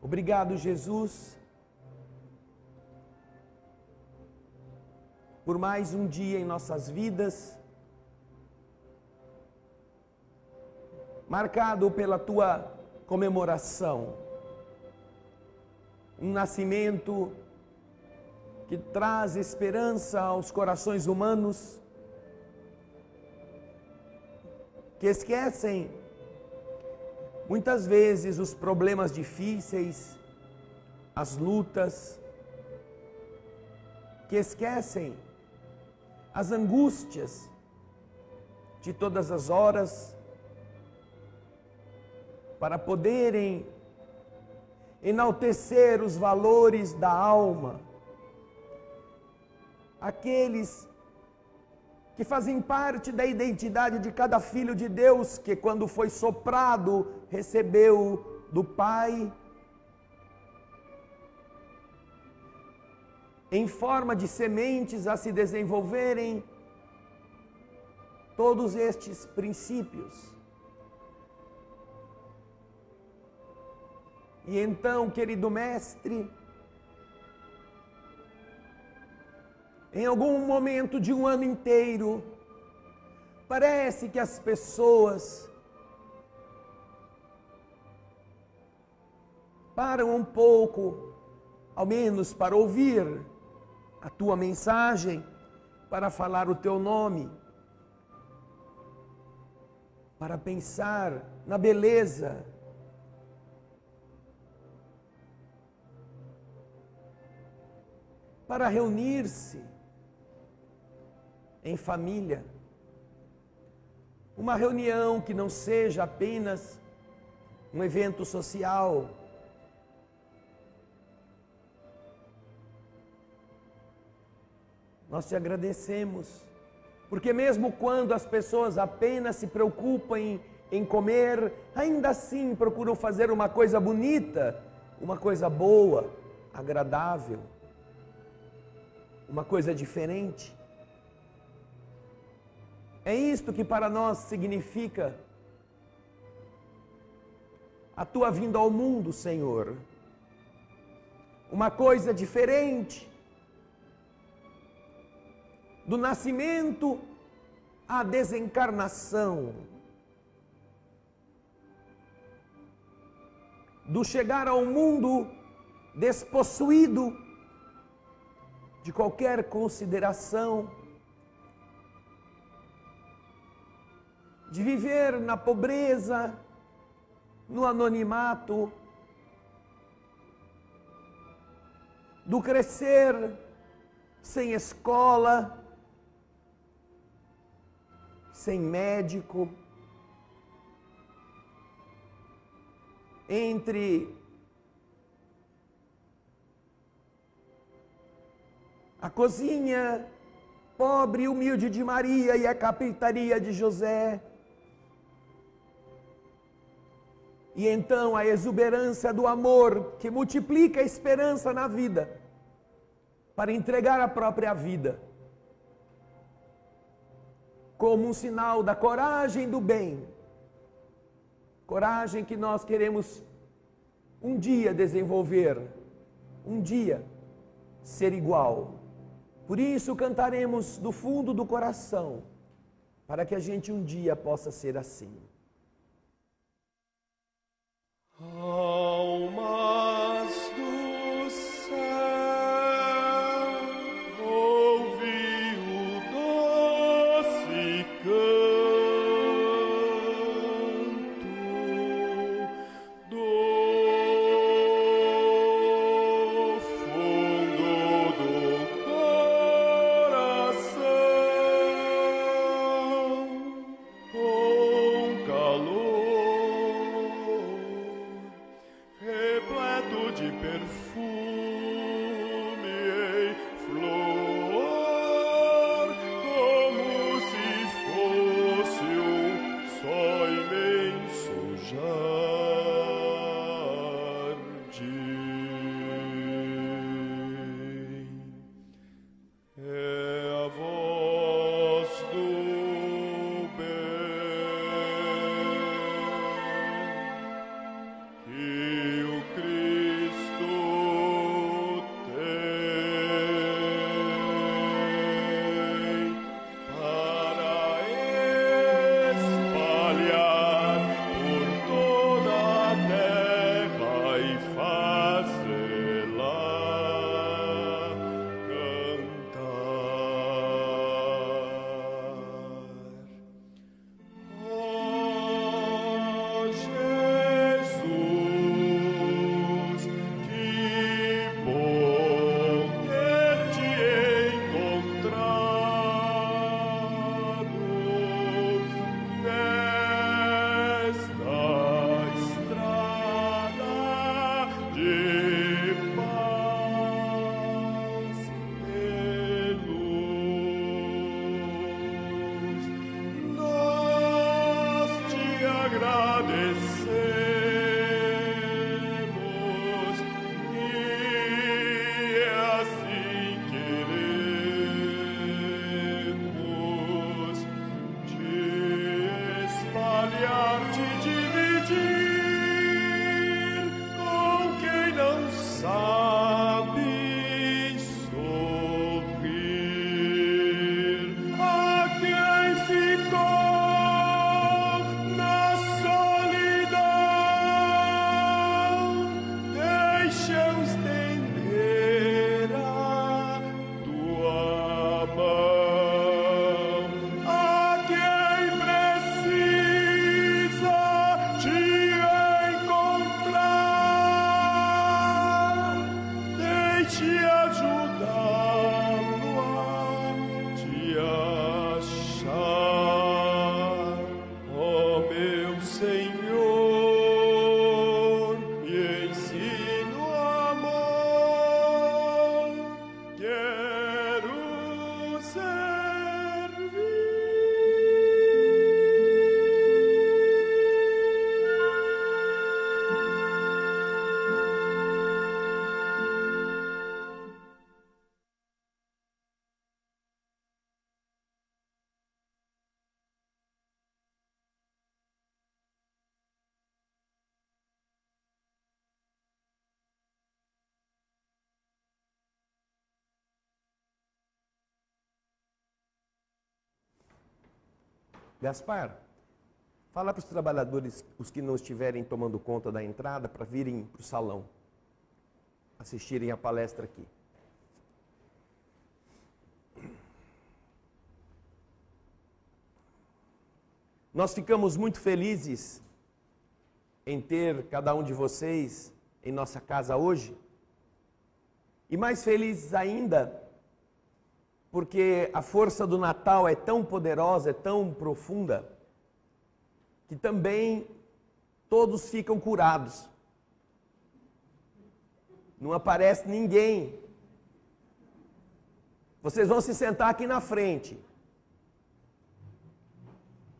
Obrigado, Jesus, por mais um dia em nossas vidas, marcado pela tua comemoração. Um nascimento que traz esperança aos corações humanos, que esquecem muitas vezes os problemas difíceis, as lutas, que esquecem as angústias de todas as horas, para poderem enaltecer os valores da alma, aqueles que fazem parte da identidade de cada filho de Deus, que quando foi soprado, recebeu do Pai, em forma de sementes a se desenvolverem todos estes princípios. E então, querido mestre, em algum momento de um ano inteiro, parece que as pessoas param um pouco, ao menos para ouvir a tua mensagem, para falar o teu nome, para pensar na beleza para reunir-se em família, uma reunião que não seja apenas um evento social, nós te agradecemos, porque mesmo quando as pessoas apenas se preocupam em comer, ainda assim procuram fazer uma coisa bonita, uma coisa boa, agradável, uma coisa diferente. É isto que para nós significa a tua vinda ao mundo, Senhor. Uma coisa diferente, do nascimento à desencarnação, do chegar ao mundo despossuído de qualquer consideração, de viver na pobreza, no anonimato, do crescer sem escola, sem médico, entre a cozinha pobre e humilde de Maria e a carpintaria de José. E então a exuberância do amor que multiplica a esperança na vida, para entregar a própria vida, como um sinal da coragem do bem, coragem que nós queremos um dia desenvolver, um dia ser igual. Por isso cantaremos do fundo do coração, para que a gente um dia possa ser assim. Almas do céu, ouvi o doce canto do fundo do coração, com calor repleto de perfume e flor, como se fosse um só imenso jardim. É a voz do bem que o Cristo agradecemos e assim queremos te espalhar, te dividir com quem não sabe sorrir. A quem ficou na solidão, deixa eu estender a tua mão. A quem precisa te encontrar, deixe ajudá-lo a te achar. Ó meu Senhor, me ensina o amor, quero servir. Gaspar, fala para os trabalhadores, os que não estiverem tomando conta da entrada, para virem para o salão, assistirem a palestra aqui. Nós ficamos muito felizes em ter cada um de vocês em nossa casa hoje, e mais felizes ainda porque a força do Natal é tão poderosa, é tão profunda, que também todos ficam curados. Não aparece ninguém. Vocês vão se sentar aqui na frente.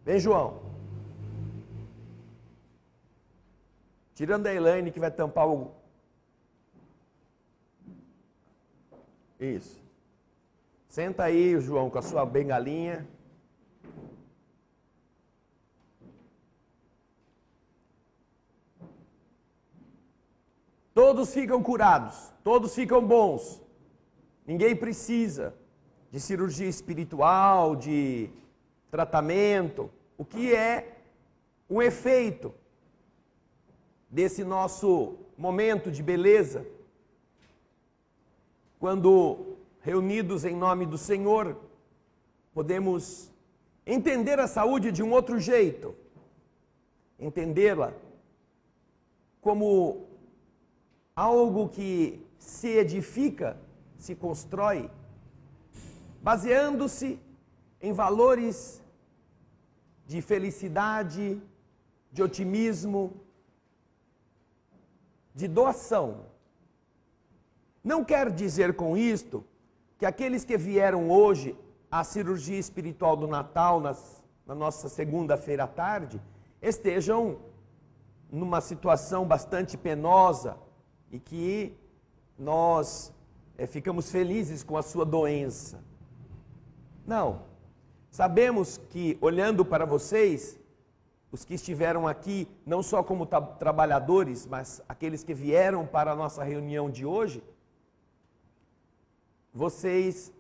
Vem, João. Tirando a Elaine, que vai tampar o... Isso. Senta aí, João, com a sua bengalinha. Todos ficam curados, todos ficam bons. Ninguém precisa de cirurgia espiritual, de tratamento. O que é um efeito desse nosso momento de beleza, quando reunidos em nome do Senhor, podemos entender a saúde de um outro jeito, entendê-la como algo que se edifica, se constrói, baseando-se em valores de felicidade, de otimismo, de doação. Não quer dizer com isto que aqueles que vieram hoje à cirurgia espiritual do Natal, na nossa segunda-feira à tarde, estejam numa situação bastante penosa e que nós ficamos felizes com a sua doença. Não. Sabemos que, olhando para vocês, os que estiveram aqui, não só como trabalhadores, mas aqueles que vieram para a nossa reunião de hoje, vocês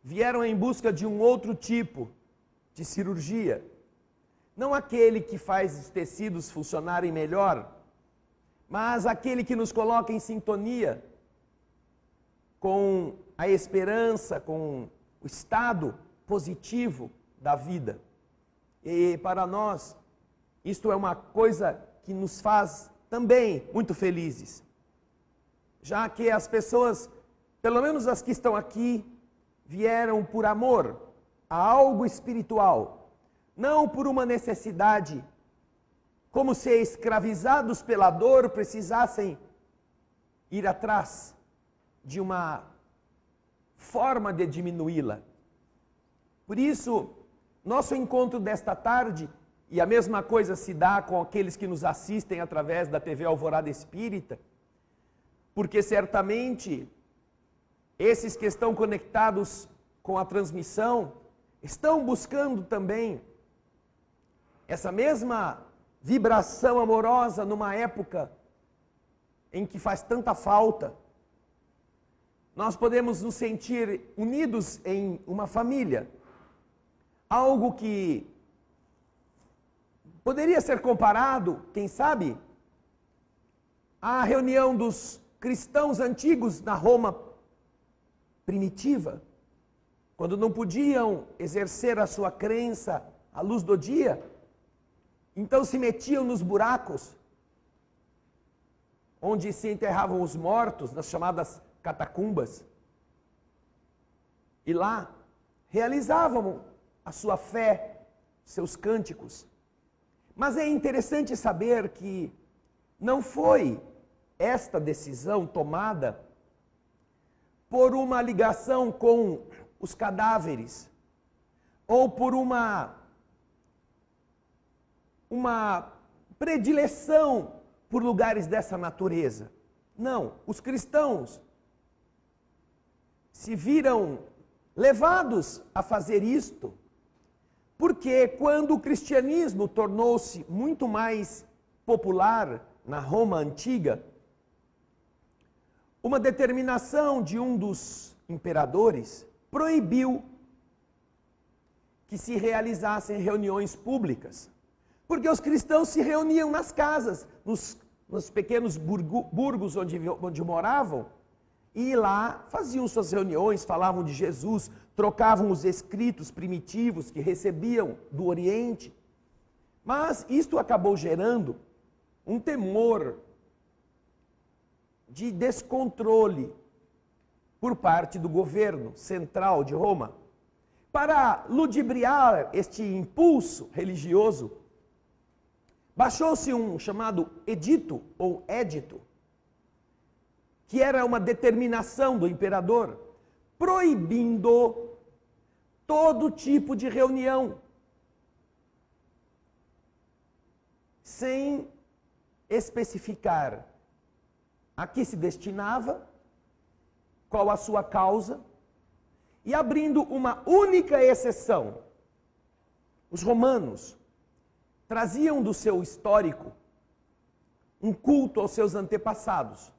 vieram em busca de um outro tipo de cirurgia. Não aquele que faz os tecidos funcionarem melhor, mas aquele que nos coloca em sintonia com a esperança, com o estado positivo da vida. E para nós, isto é uma coisa que nos faz também muito felizes, já que as pessoas, pelo menos as que estão aqui, vieram por amor a algo espiritual, não por uma necessidade, como se escravizados pela dor precisassem ir atrás de uma forma de diminuí-la. Por isso, nosso encontro desta tarde e a mesma coisa se dá com aqueles que nos assistem através da TV Alvorada Espírita, porque certamente esses que estão conectados com a transmissão estão buscando também essa mesma vibração amorosa numa época em que faz tanta falta. Nós podemos nos sentir unidos em uma família, algo que poderia ser comparado, quem sabe, à reunião dos cristãos antigos na Roma primitiva, quando não podiam exercer a sua crença à luz do dia, então se metiam nos buracos, onde se enterravam os mortos, nas chamadas catacumbas, e lá realizavam a sua fé, seus cânticos. Mas é interessante saber que não foi esta decisão tomada por uma ligação com os cadáveres, ou por uma predileção por lugares dessa natureza. Não, os cristãos se viram levados a fazer isto, porque quando o cristianismo tornou-se muito mais popular na Roma antiga, uma determinação de um dos imperadores proibiu que se realizassem reuniões públicas, porque os cristãos se reuniam nas casas, nos pequenos burgos onde moravam, e lá faziam suas reuniões, falavam de Jesus, trocavam os escritos primitivos que recebiam do Oriente. Mas isto acabou gerando um temor de descontrole por parte do governo central de Roma. Para ludibriar este impulso religioso, baixou-se um chamado edito ou édito, que era uma determinação do imperador, proibindo todo tipo de reunião, sem especificar a que se destinava, qual a sua causa, e abrindo uma única exceção. Os romanos traziam do seu histórico um culto aos seus antepassados.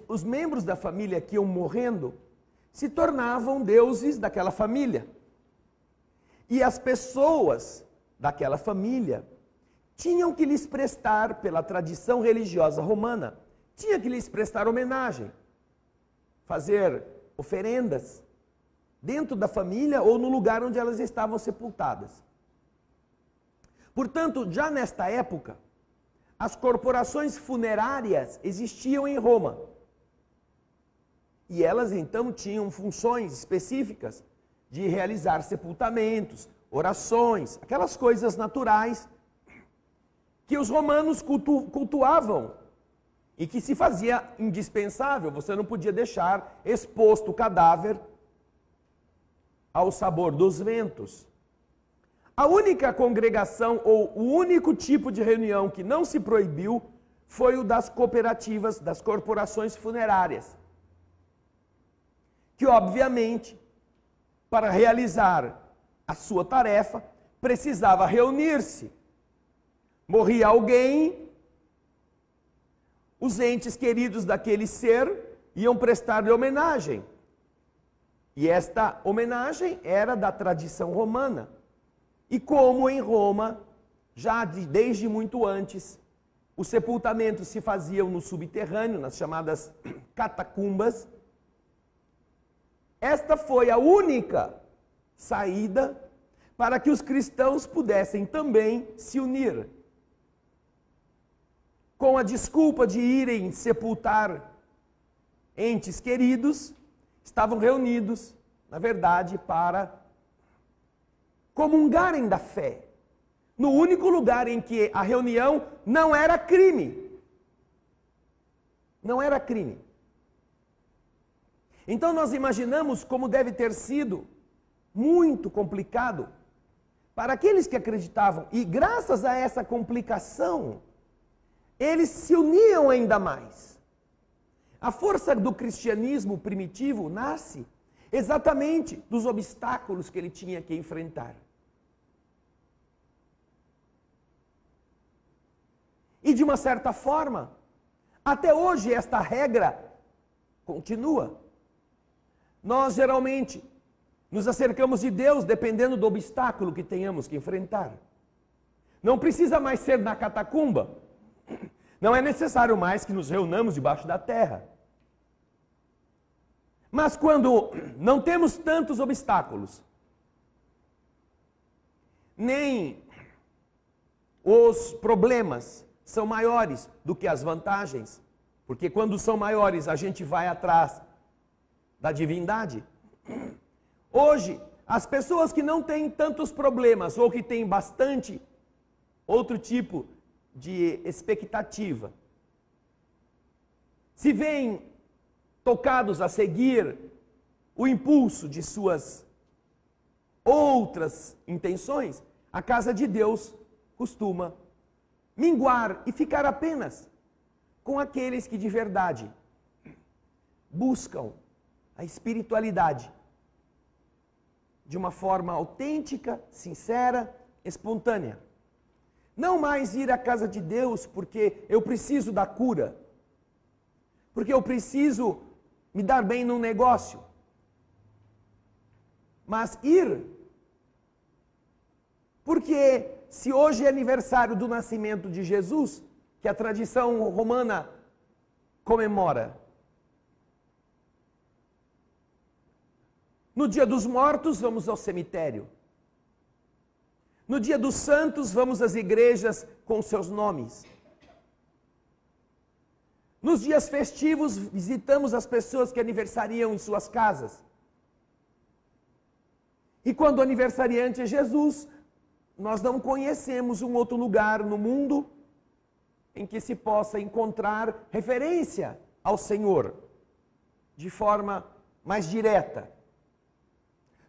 Os membros da família que iam morrendo se tornavam deuses daquela família. E as pessoas daquela família tinham que lhes prestar, pela tradição religiosa romana, tinha que lhes prestar homenagem, fazer oferendas dentro da família ou no lugar onde elas estavam sepultadas. Portanto, já nesta época, as corporações funerárias existiam em Roma. E elas então tinham funções específicas de realizar sepultamentos, orações, aquelas coisas naturais que os romanos cultuavam e que se fazia indispensável. Você não podia deixar exposto o cadáver ao sabor dos ventos. A única congregação ou o único tipo de reunião que não se proibiu foi o das cooperativas, das corporações funerárias, que obviamente, para realizar a sua tarefa, precisava reunir-se. Morria alguém, os entes queridos daquele ser iam prestar-lhe homenagem. E esta homenagem era da tradição romana. E como em Roma, já desde muito antes, os sepultamentos se faziam no subterrâneo, nas chamadas catacumbas, esta foi a única saída para que os cristãos pudessem também se unir. Com a desculpa de irem sepultar entes queridos, estavam reunidos, na verdade, para comungarem da fé, no único lugar em que a reunião não era crime. Não era crime. Então nós imaginamos como deve ter sido muito complicado para aqueles que acreditavam, e graças a essa complicação, eles se uniam ainda mais. A força do cristianismo primitivo nasce exatamente dos obstáculos que ele tinha que enfrentar. E de uma certa forma, até hoje esta regra continua. Nós geralmente nos acercamos de Deus dependendo do obstáculo que tenhamos que enfrentar. Não precisa mais ser na catacumba. Não é necessário mais que nos reunamos debaixo da terra. Mas quando não temos tantos obstáculos, nem os problemas são maiores do que as vantagens, porque quando são maiores a gente vai atrás da divindade. Hoje, as pessoas que não têm tantos problemas ou que têm bastante outro tipo de expectativa, se veem tocados a seguir o impulso de suas outras intenções, a casa de Deus costuma minguar e ficar apenas com aqueles que de verdade buscam a espiritualidade de uma forma autêntica, sincera, espontânea. Não mais ir à casa de Deus porque eu preciso da cura, porque eu preciso me dar bem num negócio, mas ir porque se hoje é aniversário do nascimento de Jesus, que a tradição romana comemora, no dia dos mortos vamos ao cemitério, no dia dos santos vamos às igrejas com seus nomes, nos dias festivos visitamos as pessoas que aniversariam em suas casas. E quando o aniversariante é Jesus, nós não conhecemos um outro lugar no mundo em que se possa encontrar referência ao Senhor de forma mais direta.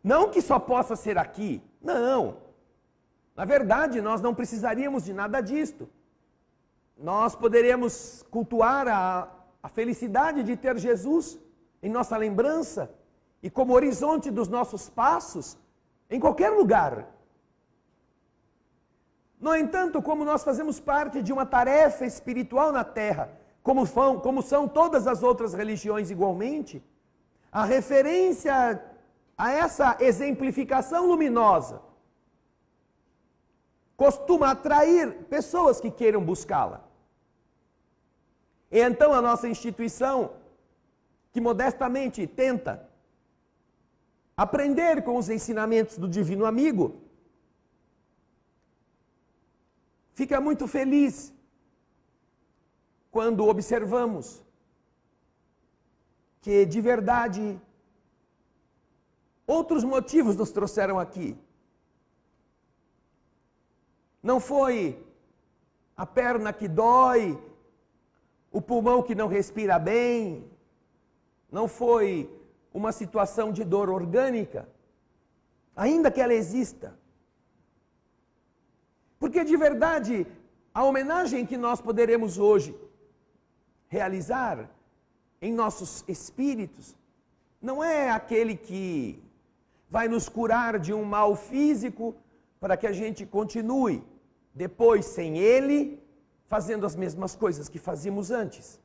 Não que só possa ser aqui, não. Na verdade, nós não precisaríamos de nada disto. Nós poderíamos cultuar a felicidade de ter Jesus em nossa lembrança e como horizonte dos nossos passos em qualquer lugar. No entanto, como nós fazemos parte de uma tarefa espiritual na terra, como são todas as outras religiões igualmente, a referência a essa exemplificação luminosa costuma atrair pessoas que queiram buscá-la. E então a nossa instituição, que modestamente tenta aprender com os ensinamentos do Divino Amigo, fica muito feliz quando observamos que de verdade outros motivos nos trouxeram aqui. Não foi a perna que dói, o pulmão que não respira bem, não foi uma situação de dor orgânica, ainda que ela exista. Porque de verdade, a homenagem que nós poderemos hoje realizar em nossos espíritos não é aquele que vai nos curar de um mal físico para que a gente continue depois sem ele, fazendo as mesmas coisas que fazíamos antes.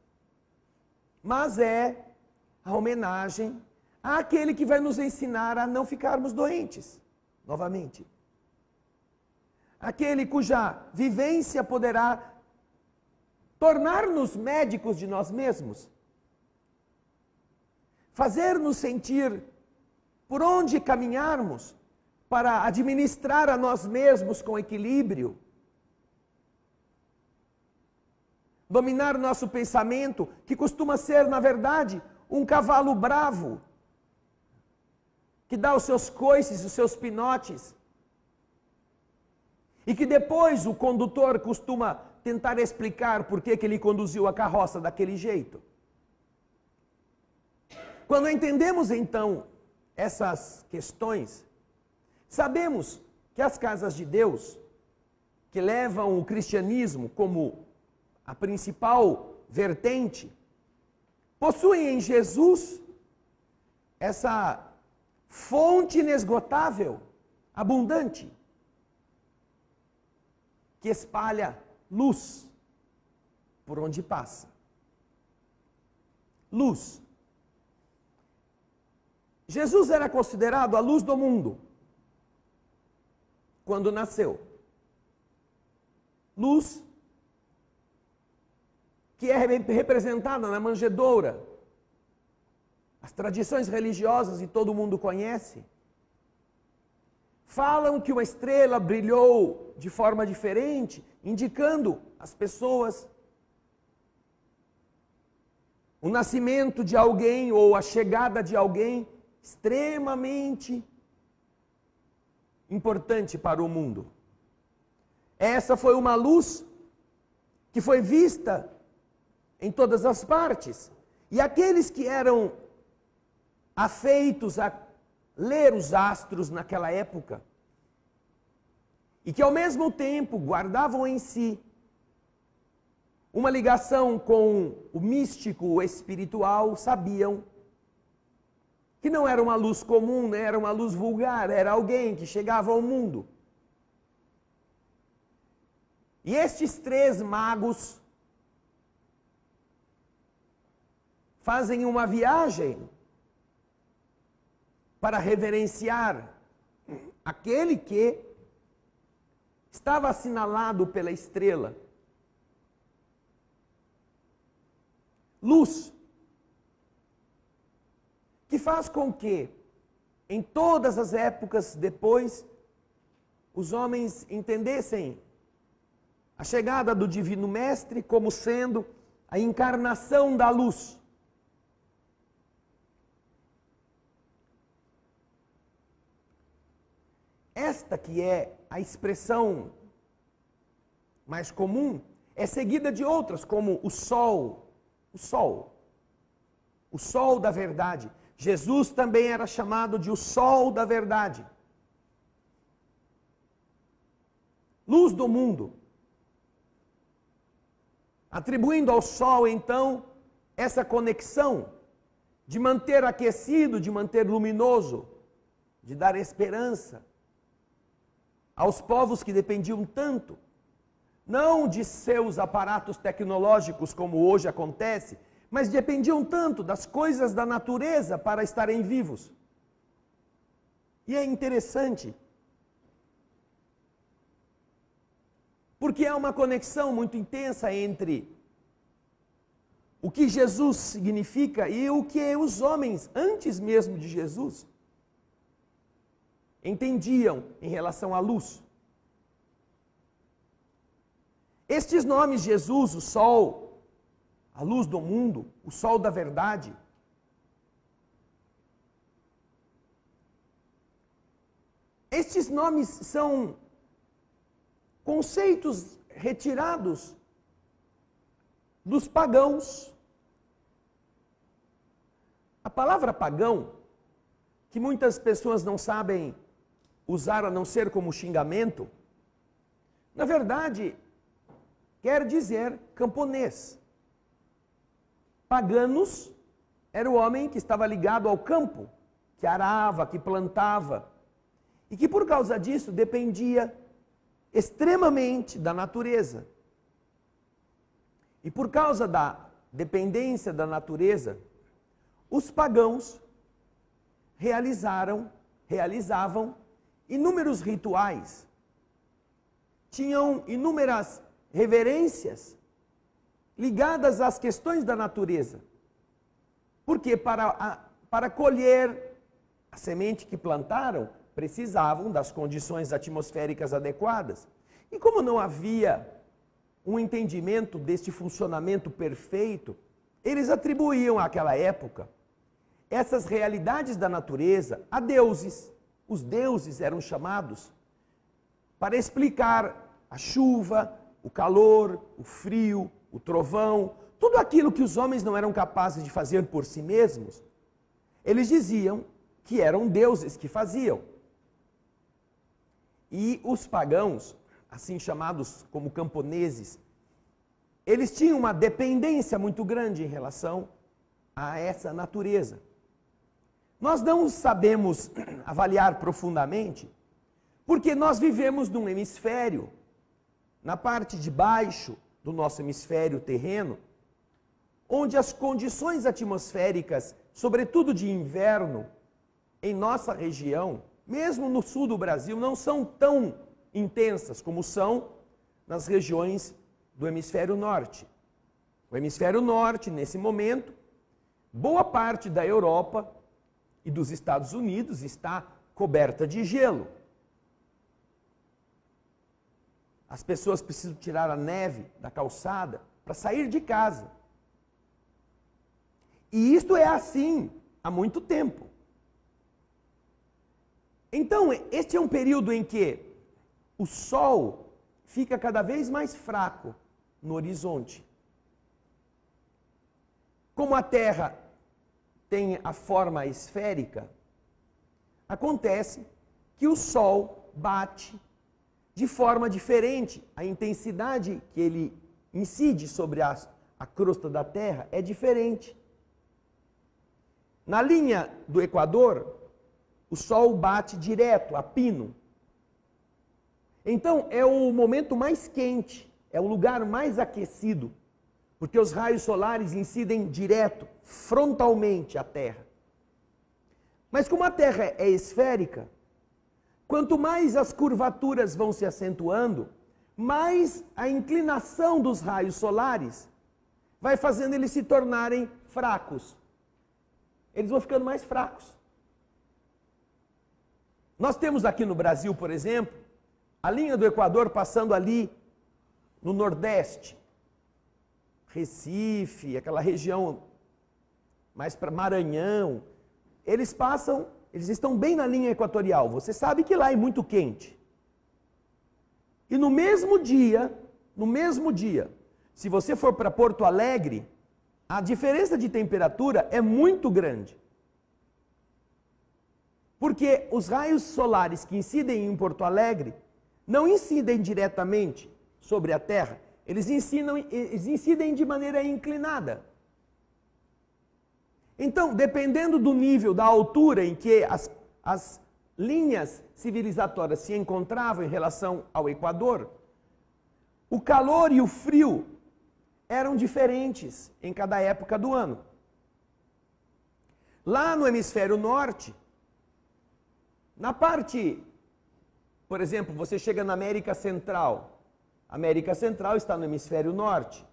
Mas é a homenagem àquele que vai nos ensinar a não ficarmos doentes, novamente. Aquele cuja vivência poderá tornar-nos médicos de nós mesmos, fazer-nos sentir por onde caminharmos para administrar a nós mesmos com equilíbrio, dominar o nosso pensamento, que costuma ser, na verdade, um cavalo bravo, que dá os seus coices, os seus pinotes, e que depois o condutor costuma tentar explicar por que ele conduziu a carroça daquele jeito. Quando entendemos, então, essas questões, sabemos que as casas de Deus, que levam o cristianismo como a principal vertente, possuem em Jesus essa fonte inesgotável, abundante, que espalha luz por onde passa. Luz. Jesus era considerado a luz do mundo quando nasceu. Luz que é representada na manjedoura. As tradições religiosas, e todo mundo conhece, falam que uma estrela brilhou de forma diferente, indicando às pessoas o nascimento de alguém ou a chegada de alguém extremamente importante para o mundo. Essa foi uma luz que foi vista em todas as partes. E aqueles que eram afeitos a ler os astros naquela época, e que ao mesmo tempo guardavam em si uma ligação com o místico, o espiritual, sabiam que não era uma luz comum, não era uma luz vulgar, era alguém que chegava ao mundo. E estes 3 magos fazem uma viagem para reverenciar aquele que estava assinalado pela estrela. Luz, que faz com que, em todas as épocas depois, os homens entendessem a chegada do Divino Mestre como sendo a encarnação da luz. Esta que é a expressão mais comum, é seguida de outras, como o sol da verdade. Jesus também era chamado de o sol da verdade. Luz do mundo. Atribuindo ao sol, então, essa conexão de manter aquecido, de manter luminoso, de dar esperança aos povos que dependiam tanto, não de seus aparatos tecnológicos, como hoje acontece, mas dependiam tanto das coisas da natureza para estarem vivos. E é interessante, porque há uma conexão muito intensa entre o que Jesus significa e o que os homens, antes mesmo de Jesus, entendiam em relação à luz. Estes nomes, Jesus, o sol, a luz do mundo, o sol da verdade, estes nomes são conceitos retirados dos pagãos. A palavra pagão, que muitas pessoas não sabem usar a não ser como xingamento, na verdade, quer dizer camponês. Paganos era o homem que estava ligado ao campo, que arava, que plantava, e que por causa disso dependia extremamente da natureza. E por causa da dependência da natureza, os pagãos realizavam inúmeros rituais, tinham inúmeras reverências ligadas às questões da natureza. Porque para colher a semente que plantaram, precisavam das condições atmosféricas adequadas. E como não havia um entendimento deste funcionamento perfeito, eles atribuíam àquela época essas realidades da natureza a deuses. Os deuses eram chamados para explicar a chuva, o calor, o frio, o trovão, tudo aquilo que os homens não eram capazes de fazer por si mesmos. Eles diziam que eram deuses que faziam. E os pagãos, assim chamados como camponeses, eles tinham uma dependência muito grande em relação a essa natureza. Nós não sabemos avaliar profundamente, porque nós vivemos num hemisfério, na parte de baixo do nosso hemisfério terreno, onde as condições atmosféricas, sobretudo de inverno, em nossa região, mesmo no sul do Brasil, não são tão intensas como são nas regiões do hemisfério norte. O hemisfério norte, nesse momento, boa parte da Europa e dos Estados Unidos está coberta de gelo. As pessoas precisam tirar a neve da calçada para sair de casa. E isto é assim há muito tempo. Então, este é um período em que o sol fica cada vez mais fraco no horizonte. Como a Terra tem a forma esférica, acontece que o sol bate de forma diferente. A intensidade que ele incide sobre a crosta da Terra é diferente. Na linha do Equador, o sol bate direto, a pino. Então, é o momento mais quente, é o lugar mais aquecido, porque os raios solares incidem direto, frontalmente à Terra. Mas como a Terra é esférica, quanto mais as curvaturas vão se acentuando, mais a inclinação dos raios solares vai fazendo eles se tornarem fracos. Eles vão ficando mais fracos. Nós temos aqui no Brasil, por exemplo, a linha do Equador passando ali no Nordeste, Recife, aquela região mais para Maranhão, eles estão bem na linha equatorial. Você sabe que lá é muito quente. E no mesmo dia, se você for para Porto Alegre, a diferença de temperatura é muito grande. Porque os raios solares que incidem em Porto Alegre não incidem diretamente sobre a Terra, eles incidem de maneira inclinada. Então, dependendo do nível, da altura em que as linhas civilizatórias se encontravam em relação ao Equador, o calor e o frio eram diferentes em cada época do ano. Lá no hemisfério norte, na parte, por exemplo, você chega na América Central. A América Central está no hemisfério norte.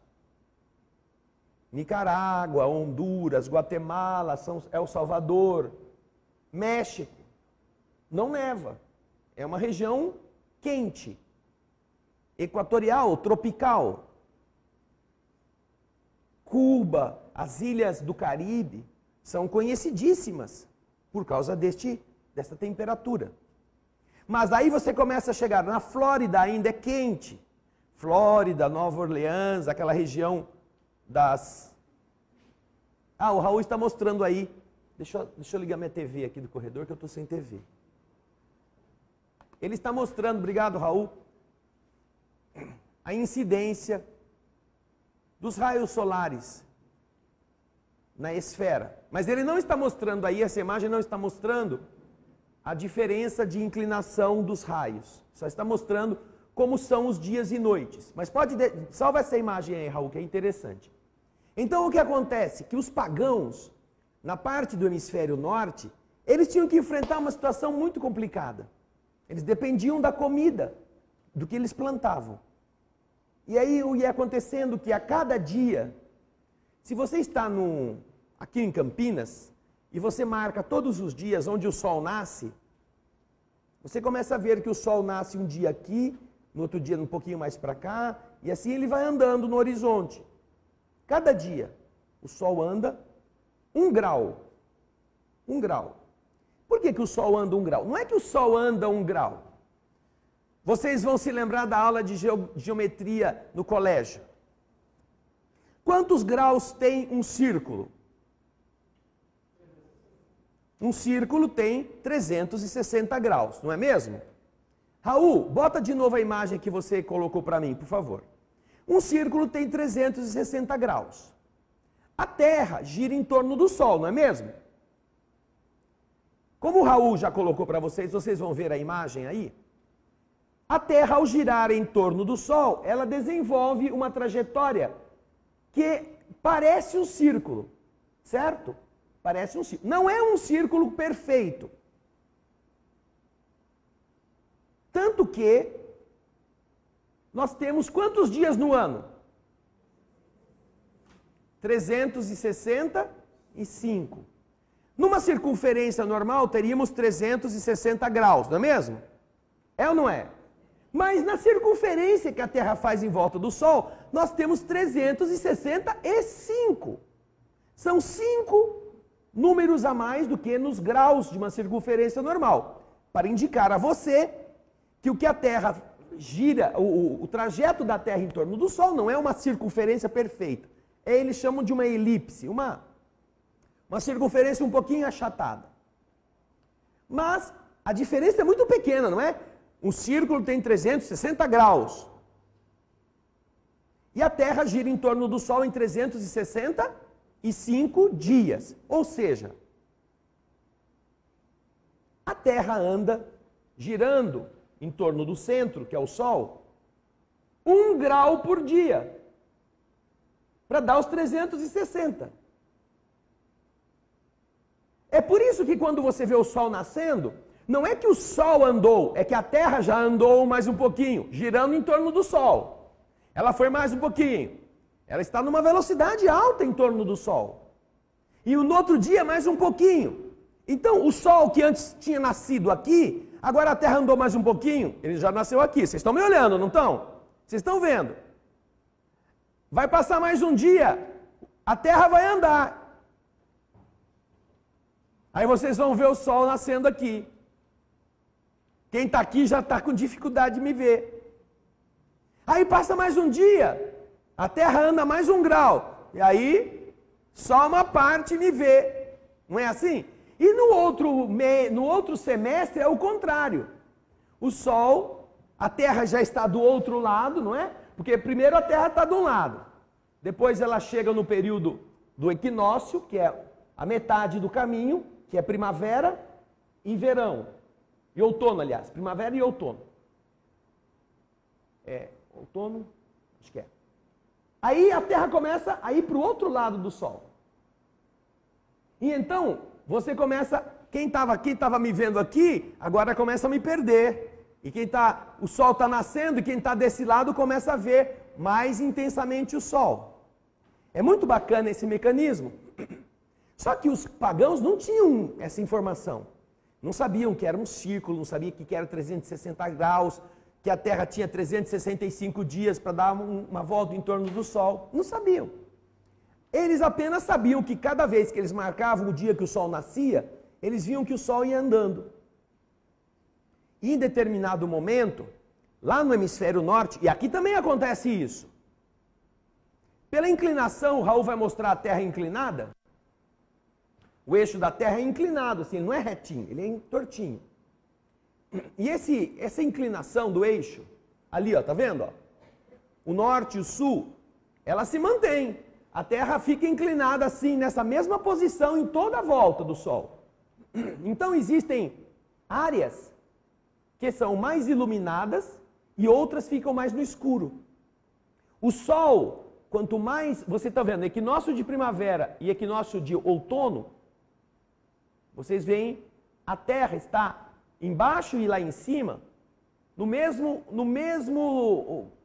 Nicarágua, Honduras, Guatemala, El Salvador, México. Não neva. É uma região quente, equatorial, tropical. Cuba, as ilhas do Caribe são conhecidíssimas por causa dessa temperatura. Mas aí você começa a chegar na Flórida, ainda é quente. Flórida, Nova Orleans, aquela região das... o Raul está mostrando aí. Deixa eu ligar minha TV aqui do corredor, que eu estou sem TV. Ele está mostrando, obrigado Raul, a incidência dos raios solares na esfera. Mas ele não está mostrando aí, essa imagem não está mostrando a diferença de inclinação dos raios. Só está mostrando como são os dias e noites. Mas salva essa imagem aí, Raul, que é interessante. Então o que acontece? Que os pagãos, na parte do hemisfério norte, eles tinham que enfrentar uma situação muito complicada. Eles dependiam da comida, do que eles plantavam. E aí ia acontecendo que a cada dia, se você está aqui em Campinas, e você marca todos os dias onde o sol nasce, você começa a ver que o sol nasce um dia aqui, no outro dia um pouquinho mais para cá, e assim ele vai andando no horizonte. Cada dia, o sol anda 1 grau. 1 grau. Por que o sol anda 1 grau? Não é que o sol anda 1 grau. Vocês vão se lembrar da aula de geometria no colégio. Quantos graus tem um círculo? Um círculo tem 360 graus, não é mesmo? Raul, bota de novo a imagem que você colocou para mim, por favor. Um círculo tem 360 graus. A Terra gira em torno do Sol, não é mesmo? Como o Raul já colocou para vocês, vocês vão ver a imagem aí. A Terra, ao girar em torno do Sol, ela desenvolve uma trajetória que parece um círculo, certo? Parece um círculo. Não é um círculo perfeito. Tanto que nós temos quantos dias no ano? 365. Numa circunferência normal, teríamos 360 graus, não é mesmo? É ou não é? Mas na circunferência que a Terra faz em volta do Sol, nós temos 365. São 5 números a mais do que nos graus de uma circunferência normal. Para indicar a você que o que a Terra gira, o trajeto da Terra em torno do Sol não é uma circunferência perfeita. Eles chamam de uma elipse, uma circunferência um pouquinho achatada. Mas a diferença é muito pequena, não é? Um círculo tem 360 graus. E a Terra gira em torno do Sol em 365 dias. Ou seja, a Terra anda girando em torno do centro, que é o Sol, 1 grau por dia, para dar os 360. É por isso que quando você vê o Sol nascendo, não é que o Sol andou, é que a Terra já andou mais um pouquinho, girando em torno do Sol. Ela foi mais um pouquinho. Ela está numa velocidade alta em torno do Sol. E no outro dia mais um pouquinho. Então o Sol que antes tinha nascido aqui, agora a Terra andou mais um pouquinho, ele já nasceu aqui. Vocês estão me olhando, não estão? Vocês estão vendo? Vai passar mais um dia, a Terra vai andar. Aí vocês vão ver o Sol nascendo aqui. Quem está aqui já está com dificuldade de me ver. Aí passa mais um dia, a Terra anda mais 1 grau. E aí, só uma parte me vê. Não é assim? E no outro semestre é o contrário. O Sol, a Terra já está do outro lado, não é? Porque primeiro a Terra está de um lado. Depois ela chega no período do equinócio, que é a metade do caminho, que é primavera e verão. E outono, aliás. Primavera e outono. Outono, acho que é. Aí a Terra começa a ir para o outro lado do Sol. E então, você começa, quem estava aqui, estava me vendo aqui, agora começa a me perder. E o Sol está nascendo, e quem está desse lado começa a ver mais intensamente o Sol. É muito bacana esse mecanismo. Só que os pagãos não tinham essa informação. Não sabiam que era um círculo, não sabiam que era 360 graus, que a Terra tinha 365 dias para dar uma volta em torno do Sol. Não sabiam. Eles apenas sabiam que cada vez que eles marcavam o dia que o Sol nascia, eles viam que o Sol ia andando. E em determinado momento, lá no hemisfério norte, e aqui também acontece isso, pela inclinação, o Raul vai mostrar a Terra inclinada. O eixo da Terra é inclinado, assim, ele não é retinho, ele é tortinho. E essa inclinação do eixo, ali, ó, tá vendo? Ó? O norte e o sul, ela se mantém. A Terra fica inclinada assim, nessa mesma posição em toda a volta do Sol. Então existem áreas que são mais iluminadas e outras ficam mais no escuro. O Sol, quanto mais, você está vendo, equinócio de primavera e equinócio de outono, vocês veem, a Terra está embaixo e lá em cima,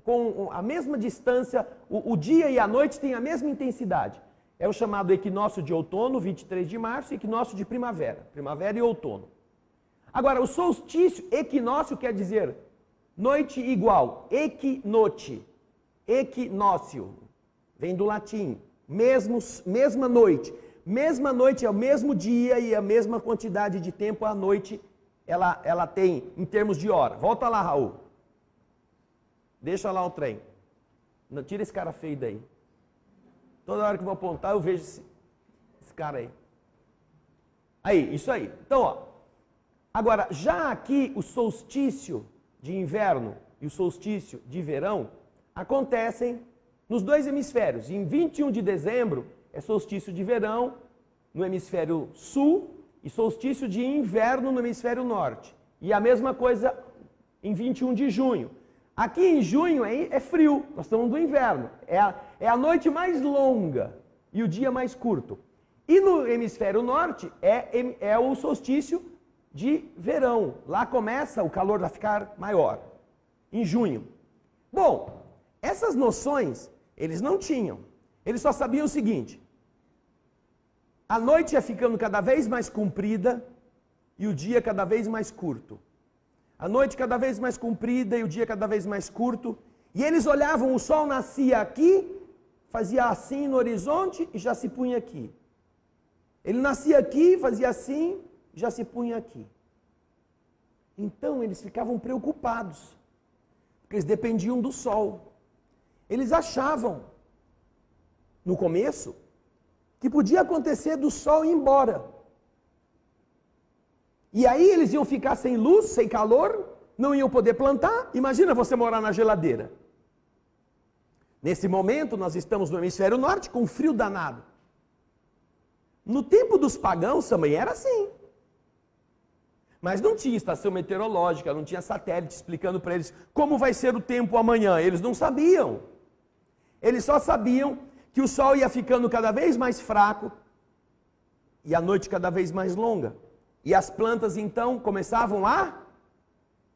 com a mesma distância, o dia e a noite têm a mesma intensidade. É o chamado equinócio de outono, 23 de março, e equinócio de primavera e outono. Agora, o solstício, equinócio quer dizer noite igual, equinote, equinócio, vem do latim, mesma noite. Mesma noite é o mesmo dia e a mesma quantidade de tempo a noite ela tem em termos de hora. Volta lá, Raul. Deixa lá o trem. Não, tira esse cara feio daí. Toda hora que eu vou apontar eu vejo esse cara aí. Aí, isso aí. Então, ó. Agora, já aqui o solstício de inverno e o solstício de verão acontecem nos dois hemisférios. Em 21 de dezembro é solstício de verão no hemisfério sul e solstício de inverno no hemisfério norte. E a mesma coisa em 21 de junho. Aqui em junho é frio, nós estamos no inverno. É a noite mais longa e o dia mais curto. E no hemisfério norte é o solstício de verão. Lá começa o calor a ficar maior, em junho. Bom, essas noções eles não tinham. Eles só sabiam o seguinte: a noite ia ficando cada vez mais comprida e o dia cada vez mais curto. A noite cada vez mais comprida e o dia cada vez mais curto. E eles olhavam, o sol nascia aqui, fazia assim no horizonte e já se punha aqui. Ele nascia aqui, fazia assim, já se punha aqui. Então eles ficavam preocupados, porque eles dependiam do sol. Eles achavam, no começo, que podia acontecer do sol ir embora. E aí eles iam ficar sem luz, sem calor, não iam poder plantar. Imagina você morar na geladeira. Nesse momento nós estamos no hemisfério norte com frio danado. No tempo dos pagãos também era assim. Mas não tinha estação meteorológica, não tinha satélite explicando para eles como vai ser o tempo amanhã. Eles não sabiam. Eles só sabiam que o sol ia ficando cada vez mais fraco e a noite cada vez mais longa. E as plantas então começavam a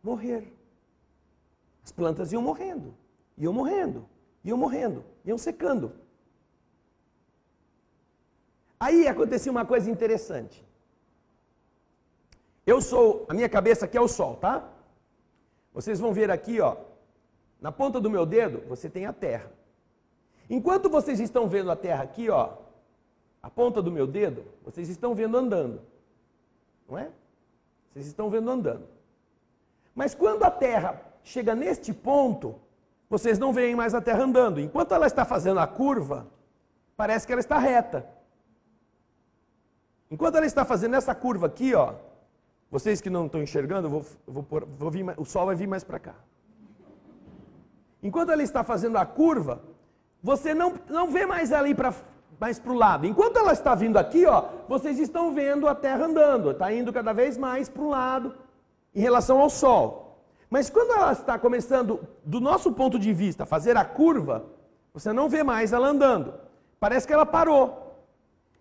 morrer. As plantas iam morrendo, iam morrendo, iam morrendo, iam secando. Aí acontecia uma coisa interessante. A minha cabeça aqui é o sol, tá? Vocês vão ver aqui, ó, na ponta do meu dedo, você tem a terra. Enquanto vocês estão vendo a terra aqui, ó, a ponta do meu dedo, vocês estão vendo andando. Não é? Vocês estão vendo andando. Mas quando a terra chega neste ponto, vocês não veem mais a terra andando. Enquanto ela está fazendo a curva, parece que ela está reta. Enquanto ela está fazendo essa curva aqui, ó, vocês que não estão enxergando, o sol vai vir mais para cá. Enquanto ela está fazendo a curva, você não vê mais ela ir mais para o lado. Enquanto ela está vindo aqui, ó, vocês estão vendo a terra andando, está indo cada vez mais para o lado em relação ao sol. Mas quando ela está começando, do nosso ponto de vista, a fazer a curva, você não vê mais ela andando. Parece que ela parou.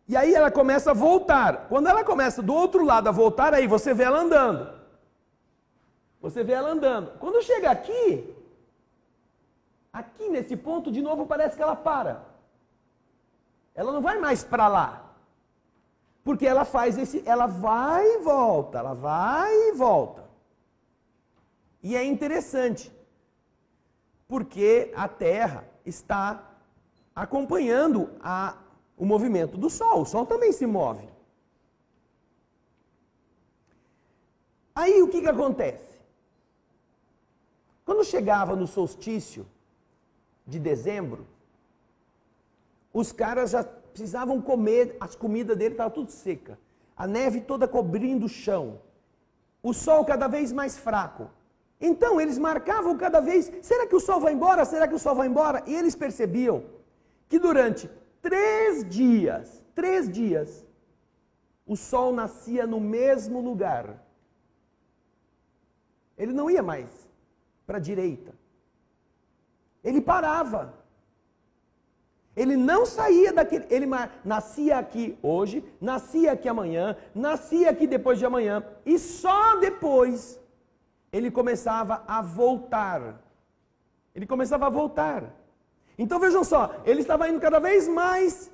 E aí ela começa a voltar. Quando ela começa do outro lado a voltar, aí você vê ela andando. Você vê ela andando. Quando chega aqui nesse ponto, de novo parece que ela para. Ela não vai mais para lá. Porque ela ela vai e volta, ela vai e volta. E é interessante, porque a Terra está acompanhando o movimento do Sol. O Sol também se move. Aí o que acontece? Quando chegava no solstício de dezembro, os caras já precisavam comer, as comidas dele estavam tudo seca. A neve toda cobrindo o chão. O sol cada vez mais fraco. Então eles marcavam cada vez, será que o sol vai embora? Será que o sol vai embora? E eles percebiam que durante 3 dias, o sol nascia no mesmo lugar. Ele não ia mais para a direita. Ele parava. Ele não saía daquele, ele nascia aqui hoje, nascia aqui amanhã, nascia aqui depois de amanhã, e só depois ele começava a voltar. Ele começava a voltar. Então vejam só, ele estava indo cada vez mais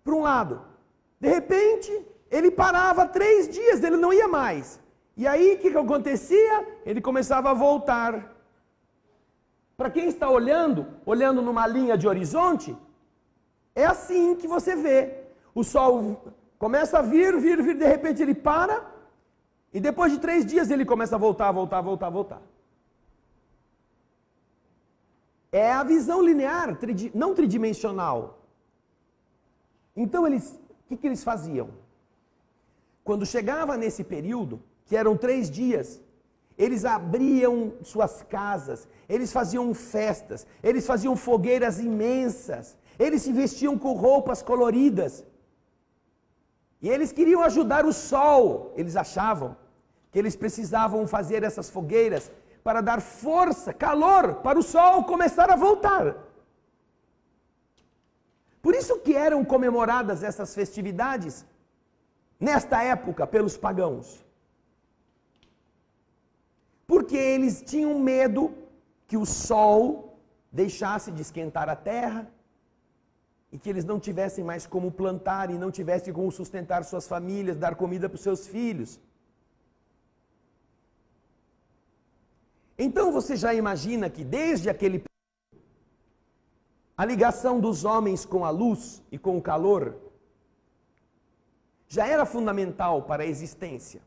para um lado. De repente, ele parava 3 dias, ele não ia mais. E aí, o que acontecia? Ele começava a voltar. Para quem está olhando numa linha de horizonte, é assim que você vê. O sol começa a vir, de repente ele para, e depois de 3 dias ele começa a voltar. É a visão linear, não tridimensional. Então, o que eles faziam? Quando chegava nesse período, que eram 3 dias, Eles abriam suas casas, eles faziam festas, eles faziam fogueiras imensas, eles se vestiam com roupas coloridas. E eles queriam ajudar o sol, eles achavam que eles precisavam fazer essas fogueiras para dar força, calor, para o sol começar a voltar. Por isso que eram comemoradas essas festividades, nesta época, pelos pagãos. Porque eles tinham medo que o sol deixasse de esquentar a terra e que eles não tivessem mais como plantar e não tivessem como sustentar suas famílias, dar comida para os seus filhos. Então você já imagina que desde aquele período, a ligação dos homens com a luz e com o calor já era fundamental para a existência.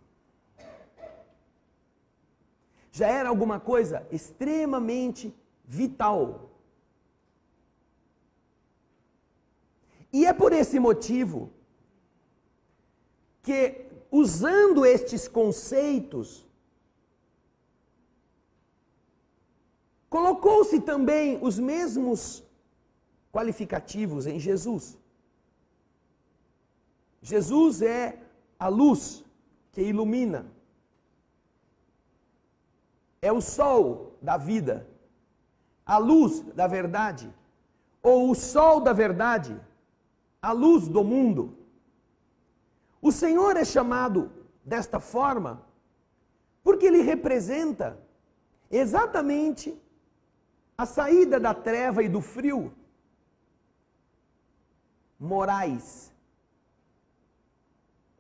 Já era alguma coisa extremamente vital. E é por esse motivo que, usando estes conceitos, colocou-se também os mesmos qualificativos em Jesus. Jesus é a luz que ilumina. É o sol da vida, a luz da verdade, ou o sol da verdade, a luz do mundo. O Senhor é chamado desta forma porque Ele representa exatamente a saída da treva e do frio morais,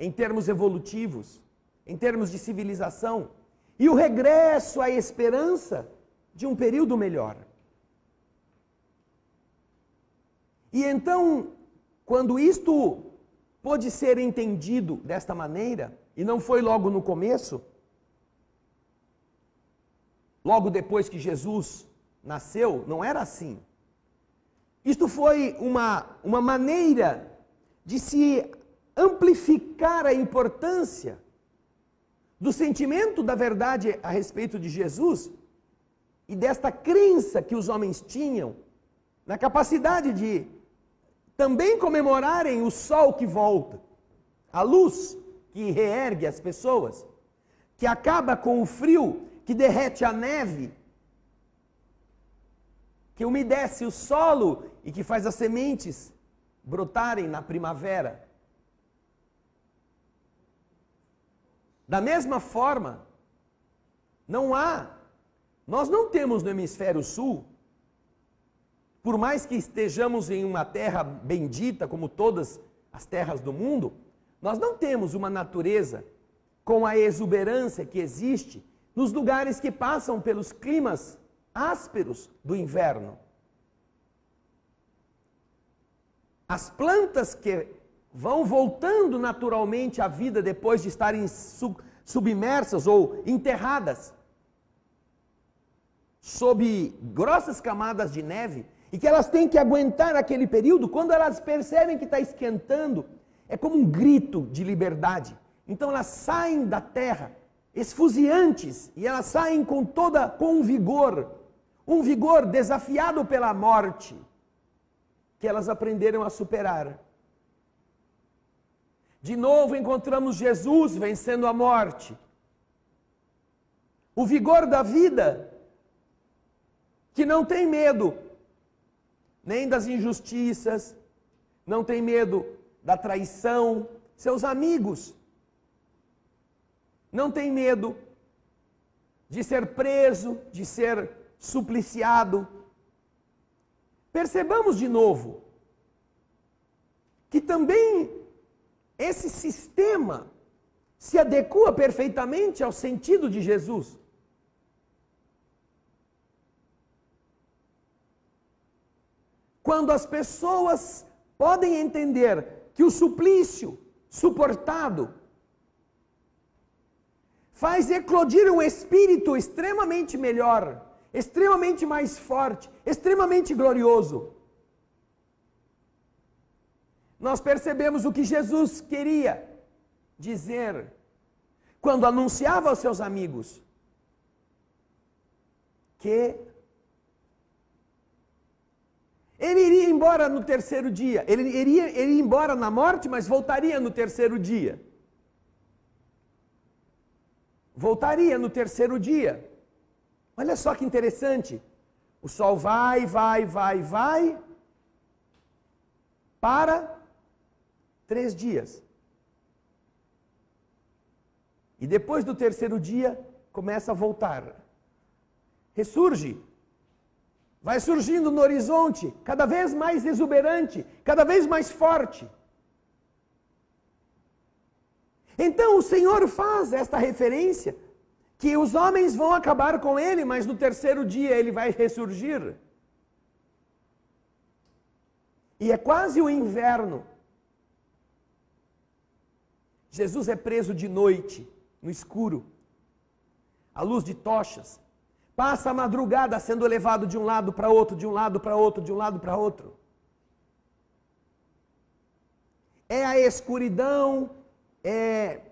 em termos evolutivos, em termos de civilização, e o regresso à esperança de um período melhor. E então, quando isto pôde ser entendido desta maneira, e não foi logo no começo, logo depois que Jesus nasceu, não era assim. Isto foi uma maneira de se amplificar a importância do sentimento da verdade a respeito de Jesus e desta crença que os homens tinham na capacidade de também comemorarem o sol que volta, a luz que reergue as pessoas, que acaba com o frio, que derrete a neve, que umedece o solo e que faz as sementes brotarem na primavera. Da mesma forma, nós não temos no hemisfério sul, por mais que estejamos em uma terra bendita, como todas as terras do mundo, nós não temos uma natureza com a exuberância que existe nos lugares que passam pelos climas ásperos do inverno. As plantas que vão voltando naturalmente à vida depois de estarem submersas ou enterradas sob grossas camadas de neve, e que elas têm que aguentar aquele período, quando elas percebem que está esquentando, é como um grito de liberdade. Então elas saem da terra, esfuziantes, e elas saem com um vigor desafiado pela morte, que elas aprenderam a superar. De novo encontramos Jesus vencendo a morte. O vigor da vida, que não tem medo nem das injustiças, não tem medo da traição, seus amigos. Não tem medo de ser preso, de ser supliciado. Percebamos de novo que também esse sistema se adequa perfeitamente ao sentido de Jesus. Quando as pessoas podem entender que o suplício suportado faz eclodir um espírito extremamente melhor, extremamente mais forte, extremamente glorioso. Nós percebemos o que Jesus queria dizer quando anunciava aos seus amigos quê? Ele iria embora no terceiro dia. Ele iria embora na morte, mas voltaria no terceiro dia. Voltaria no terceiro dia. Olha só que interessante. O sol vai, para 3 dias. E depois do terceiro dia, começa a voltar. Ressurge. Vai surgindo no horizonte, cada vez mais exuberante, cada vez mais forte. Então o Senhor faz esta referência, que os homens vão acabar com ele, mas no terceiro dia ele vai ressurgir. E é quase o inverno. Jesus é preso de noite, no escuro, à luz de tochas. Passa a madrugada sendo levado de um lado para outro, de um lado para outro, de um lado para outro. É a escuridão, é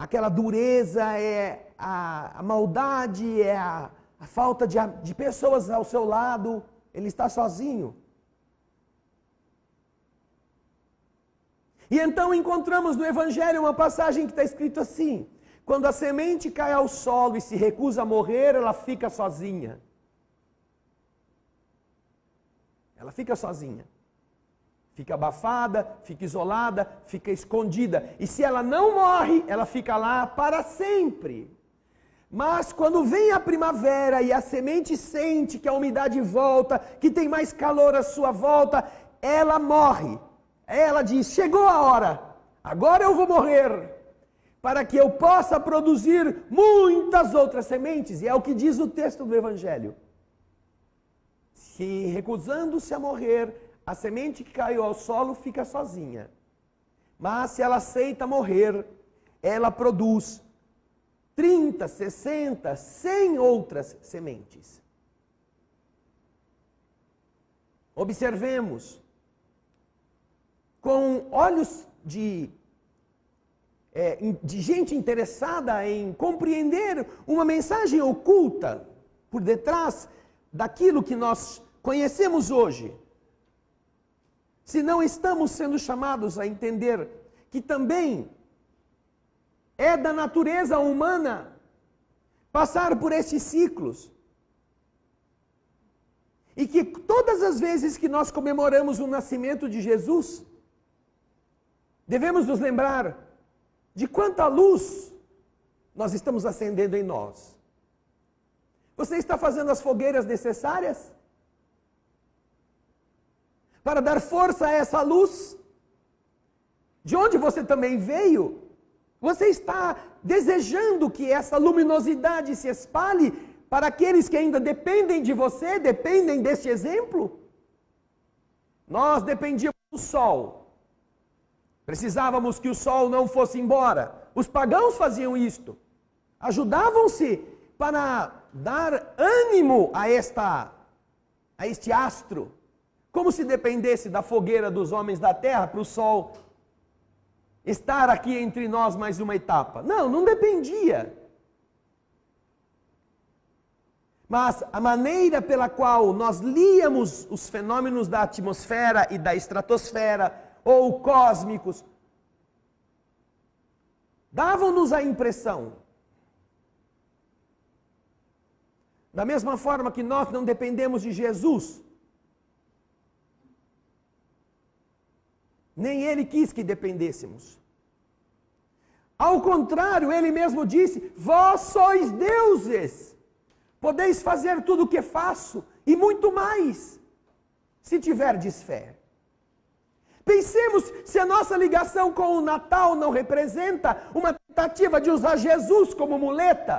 aquela dureza, é a maldade, é a falta de pessoas ao seu lado. Ele está sozinho. E então encontramos no Evangelho uma passagem que está escrito assim: quando a semente cai ao solo e se recusa a morrer, ela fica sozinha. Ela fica sozinha. Fica abafada, fica isolada, fica escondida. E se ela não morre, ela fica lá para sempre. Mas quando vem a primavera e a semente sente que a umidade volta, que tem mais calor à sua volta, ela morre. Ela diz: chegou a hora, agora eu vou morrer, para que eu possa produzir muitas outras sementes. E é o que diz o texto do Evangelho. Se recusando-se a morrer, a semente que caiu ao solo fica sozinha. Mas se ela aceita morrer, ela produz 30, 60, 100 outras sementes. Observemos, com olhos de gente interessada em compreender uma mensagem oculta por detrás daquilo que nós conhecemos hoje. Se não estamos sendo chamados a entender que também é da natureza humana passar por estes ciclos. E que todas as vezes que nós comemoramos o nascimento de Jesus, devemos nos lembrar de quanta luz nós estamos acendendo em nós. Você está fazendo as fogueiras necessárias para dar força a essa luz? De onde você também veio? Você está desejando que essa luminosidade se espalhe para aqueles que ainda dependem de você, dependem deste exemplo? Nós dependíamos do sol. Precisávamos que o sol não fosse embora. Os pagãos faziam isto. Ajudavam-se para dar ânimo a este astro. Como se dependesse da fogueira dos homens da terra para o sol estar aqui entre nós mais uma etapa. Não, não dependia. Mas a maneira pela qual nós líamos os fenômenos da atmosfera e da estratosfera, ou cósmicos, davam-nos a impressão, da mesma forma que nós não dependemos de Jesus, nem ele quis que dependêssemos. Ao contrário, ele mesmo disse: vós sois deuses, podeis fazer tudo o que faço, e muito mais, se tiverdes fé. Pensemos se a nossa ligação com o Natal não representa uma tentativa de usar Jesus como muleta.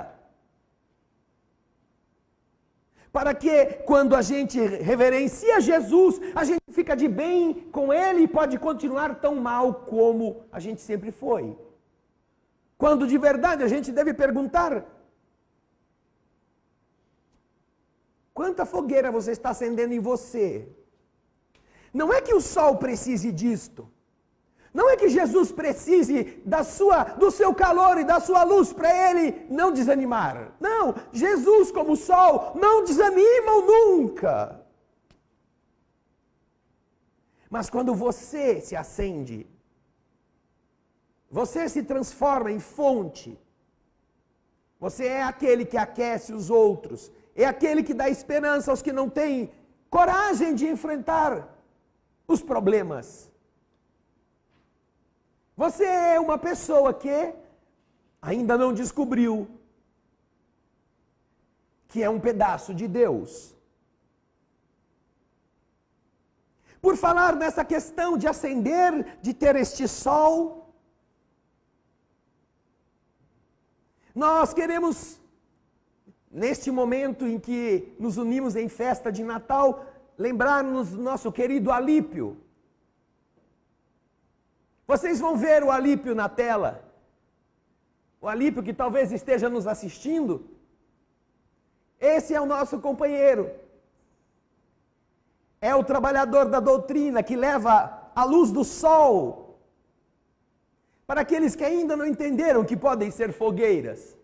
Para que, quando a gente reverencia Jesus, a gente fica de bem com Ele e pode continuar tão mal como a gente sempre foi. Quando de verdade a gente deve perguntar: quanta fogueira você está acendendo em você? Não é que o sol precise disto. Não é que Jesus precise do seu calor e da sua luz para ele não desanimar. Não, Jesus como sol não desanimam nunca. Mas quando você se acende, você se transforma em fonte. Você é aquele que aquece os outros. É aquele que dá esperança aos que não têm coragem de enfrentar os problemas. Você é uma pessoa que ainda não descobriu que é um pedaço de Deus. Por falar nessa questão de acender, de ter este sol, nós queremos, neste momento em que nos unimos em festa de Natal, lembrar-nos do nosso querido Alípio. Vocês vão ver o Alípio na tela. O Alípio que talvez esteja nos assistindo. Esse é o nosso companheiro. É o trabalhador da doutrina que leva a luz do sol para aqueles que ainda não entenderam que podem ser fogueiras.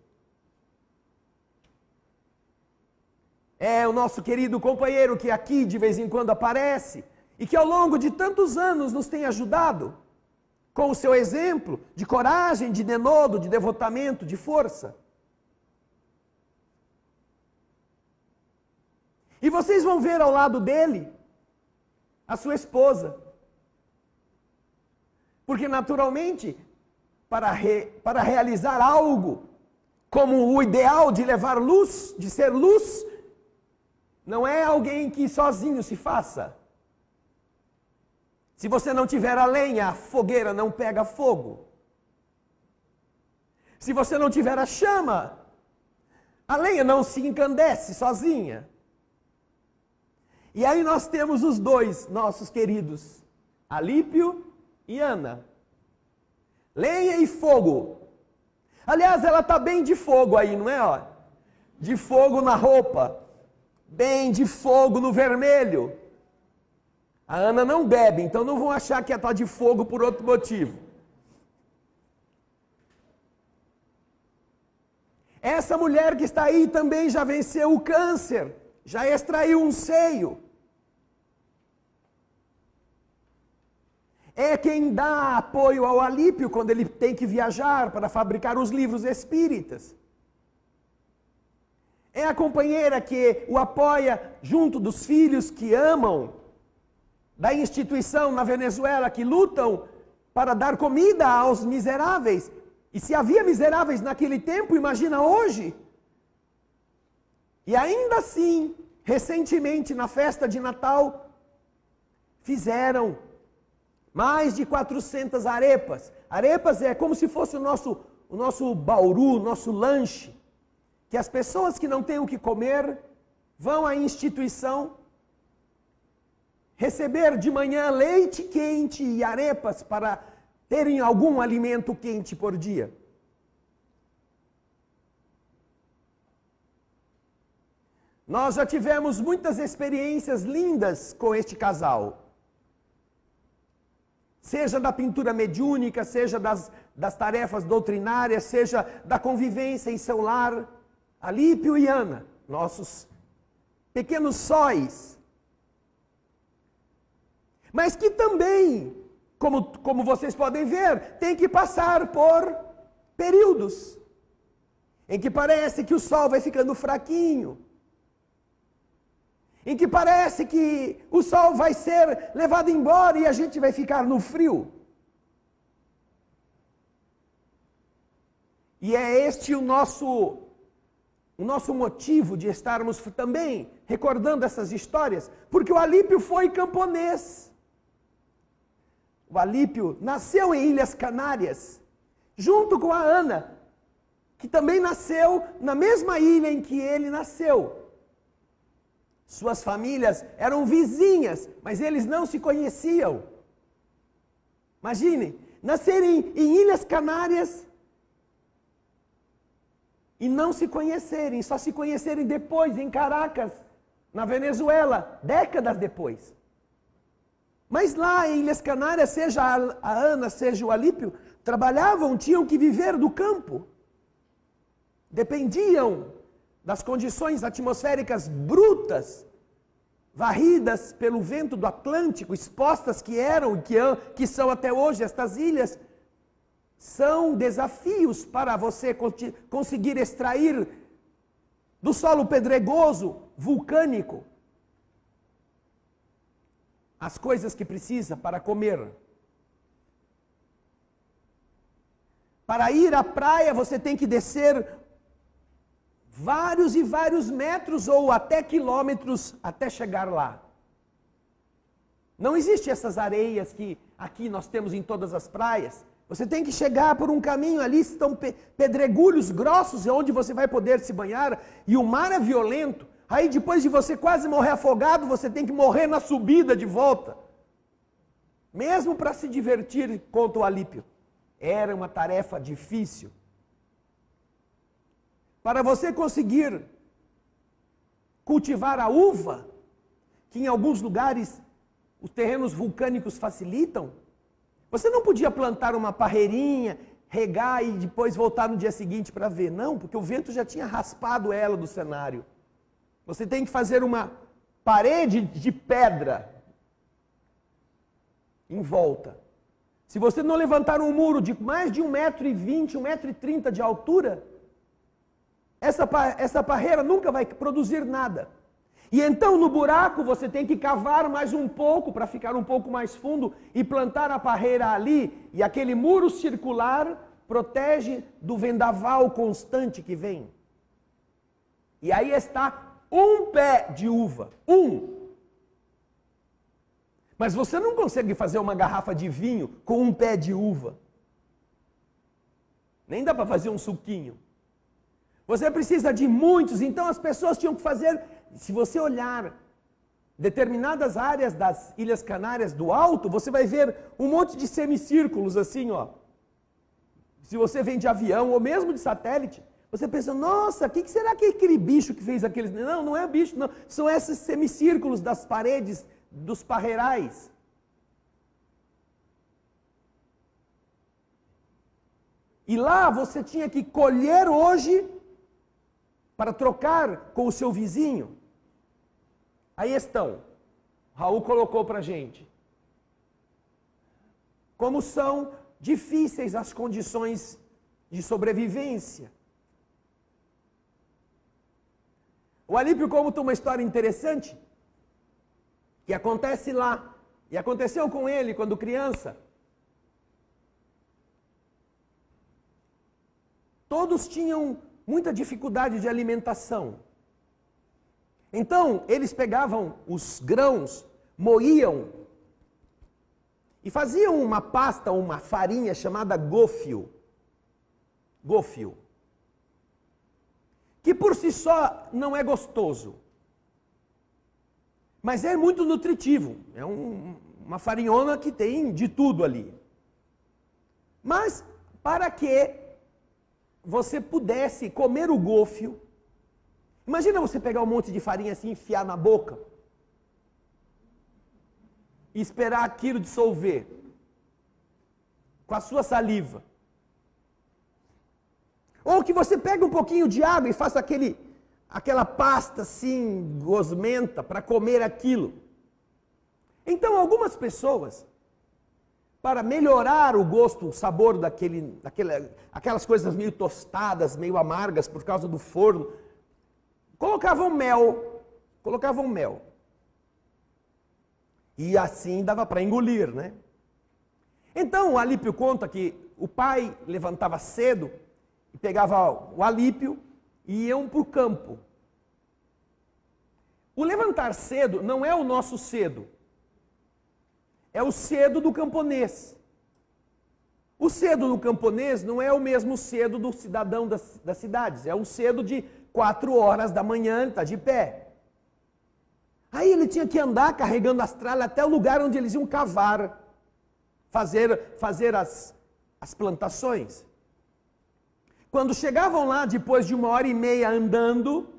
É o nosso querido companheiro que aqui de vez em quando aparece e que ao longo de tantos anos nos tem ajudado com o seu exemplo de coragem, de denodo, de devotamento, de força. E vocês vão ver ao lado dele a sua esposa. Porque naturalmente, para realizar algo como o ideal de levar luz, de ser luz, não é alguém que sozinho se faça. Se você não tiver a lenha, a fogueira não pega fogo. Se você não tiver a chama, a lenha não se encandece sozinha. E aí nós temos os dois nossos queridos, Alípio e Ana. Lenha e fogo. Aliás, ela está bem de fogo aí, não é? Ó? De fogo na roupa. Bem de fogo no vermelho. A Ana não bebe, então não vão achar que ela está de fogo por outro motivo. Essa mulher que está aí também já venceu o câncer, já extraiu um seio. É quem dá apoio ao Alípio quando ele tem que viajar para fabricar os livros espíritas. É a companheira que o apoia junto dos filhos que amam, da instituição na Venezuela que lutam para dar comida aos miseráveis. E se havia miseráveis naquele tempo, imagina hoje. E ainda assim, recentemente na festa de Natal, fizeram mais de 400 arepas. Arepas é como se fosse o nosso bauru, o nosso lanche. Que as pessoas que não têm o que comer vão à instituição receber de manhã leite quente e arepas para terem algum alimento quente por dia. Nós já tivemos muitas experiências lindas com este casal. Seja da pintura mediúnica, seja das tarefas doutrinárias, seja da convivência em seu lar. Alípio e Ana, nossos pequenos sóis. Mas que também, como vocês podem ver, tem que passar por períodos em que parece que o sol vai ficando fraquinho, em que parece que o sol vai ser levado embora e a gente vai ficar no frio. E é este o nosso motivo de estarmos também recordando essas histórias, porque o Alípio foi camponês. O Alípio nasceu em Ilhas Canárias, junto com a Ana, que também nasceu na mesma ilha em que ele nasceu. Suas famílias eram vizinhas, mas eles não se conheciam. Imagine, nascerem em Ilhas Canárias e não se conhecerem, só se conhecerem depois, em Caracas, na Venezuela, décadas depois. Mas lá em Ilhas Canárias, seja a Ana, seja o Alípio, trabalhavam, tinham que viver do campo. Dependiam das condições atmosféricas brutas, varridas pelo vento do Atlântico, expostas que eram e que são até hoje estas ilhas. São desafios para você conseguir extrair do solo pedregoso, vulcânico, as coisas que precisa para comer. Para ir à praia, você tem que descer vários e vários metros ou até quilômetros até chegar lá. Não existe essas areias que aqui nós temos em todas as praias. Você tem que chegar por um caminho, ali estão pedregulhos grossos, onde você vai poder se banhar, e o mar é violento. Aí depois de você quase morrer afogado, você tem que morrer na subida de volta. Mesmo para se divertir contra o Alípio. Era uma tarefa difícil. Para você conseguir cultivar a uva, que em alguns lugares os terrenos vulcânicos facilitam, você não podia plantar uma parreirinha, regar e depois voltar no dia seguinte para ver. Não, porque o vento já tinha raspado ela do cenário. Você tem que fazer uma parede de pedra em volta. Se você não levantar um muro de mais de 1,20 m, 1,30 m de altura, essa parreira nunca vai produzir nada. E então no buraco você tem que cavar mais um pouco para ficar um pouco mais fundo e plantar a parreira ali. E aquele muro circular protege do vendaval constante que vem. E aí está um pé de uva. Mas você não consegue fazer uma garrafa de vinho com um pé de uva. Nem dá para fazer um suquinho. Você precisa de muitos, então as pessoas tinham que fazer, se você olhar determinadas áreas das Ilhas Canárias do alto, você vai ver um monte de semicírculos assim, ó. Se você vem de avião ou mesmo de satélite, você pensa, nossa, o que será que é aquele bicho que fez aqueles... Não, não é bicho, não. São esses semicírculos das paredes dos parreirais. E lá você tinha que colher hoje para trocar com o seu vizinho. Aí estão. Raul colocou para a gente. Como são difíceis as condições de sobrevivência. O Alípio conta uma história interessante que acontece lá. E aconteceu com ele quando criança. Todos tinham muita dificuldade de alimentação. Então, eles pegavam os grãos, moíam e faziam uma pasta, uma farinha chamada gofio. Gofio. Que por si só não é gostoso. Mas é muito nutritivo. É uma farinhona que tem de tudo ali. Mas, para que você pudesse comer o gofio, imagina você pegar um monte de farinha assim, enfiar na boca e esperar aquilo dissolver com a sua saliva. Ou que você pega um pouquinho de água e faça aquela pasta assim, gosmenta, para comer aquilo. Então, algumas pessoas, para melhorar o gosto, o sabor aquelas coisas meio tostadas, meio amargas por causa do forno, colocavam mel. E assim dava para engolir, né? Então o Alípio conta que o pai levantava cedo e pegava o Alípio e iam para o campo. O levantar cedo não é o nosso cedo. É o cedo do camponês. O cedo do camponês não é o mesmo cedo do cidadão das cidades. É um cedo de 4 horas da manhã, ele está de pé. Aí ele tinha que andar carregando as tralhas até o lugar onde eles iam cavar, fazer as plantações. Quando chegavam lá, depois de 1h30 andando,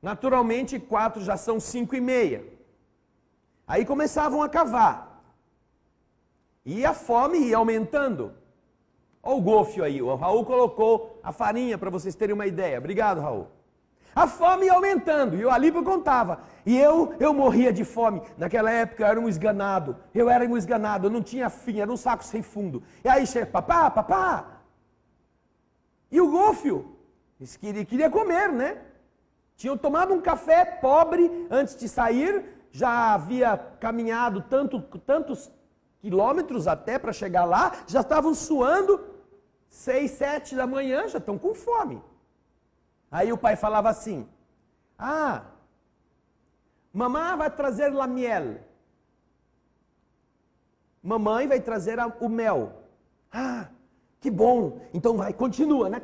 naturalmente 4 já são 5h30. Aí começavam a cavar. E a fome ia aumentando. Olha o golfe aí, o Raul colocou a farinha para vocês terem uma ideia. Obrigado, Raul. A fome ia aumentando, e o Alípio contava. E eu morria de fome. Naquela época eu era um esganado. Eu não tinha fim, era um saco sem fundo. E aí chega, papá. E o Golfio? Queria comer, né? Tinham tomado um café pobre antes de sair, já havia caminhado tantos quilômetros até para chegar lá, já estavam suando, 6, 7 da manhã, já estão com fome. Aí o pai falava assim, mamãe vai trazer la miel. Mamãe vai trazer o mel. Que bom. Então vai, continua, né?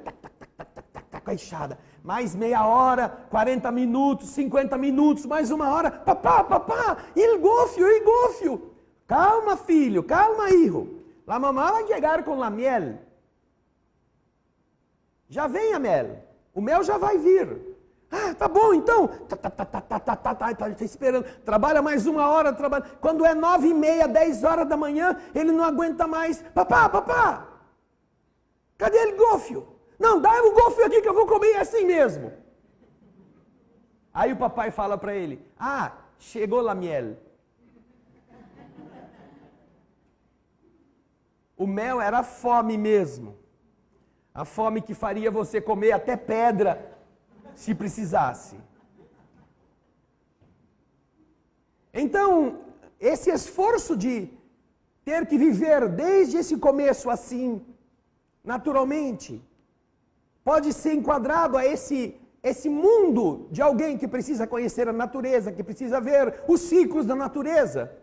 Com a enxada. Mais meia hora, 40 minutos, 50 minutos, mais uma hora. Papá, il gofio. Calma, filho, calma, hijo. La mamá vai chegar com la miel. Já vem a mel. O mel já vai vir. Tá bom, então. Tá esperando. Trabalha mais uma hora. Quando é 9h30, 10 horas da manhã, ele não aguenta mais. Papá. Cadê o golfio? Não, dá o golfio aqui que eu vou comer assim mesmo. Aí o papai fala para ele, chegou la miel. O mel era a fome mesmo. A fome que faria você comer até pedra, se precisasse. Então, esse esforço de ter que viver desde esse começo assim, naturalmente, pode ser enquadrado a esse mundo de alguém que precisa conhecer a natureza, que precisa ver os ciclos da natureza,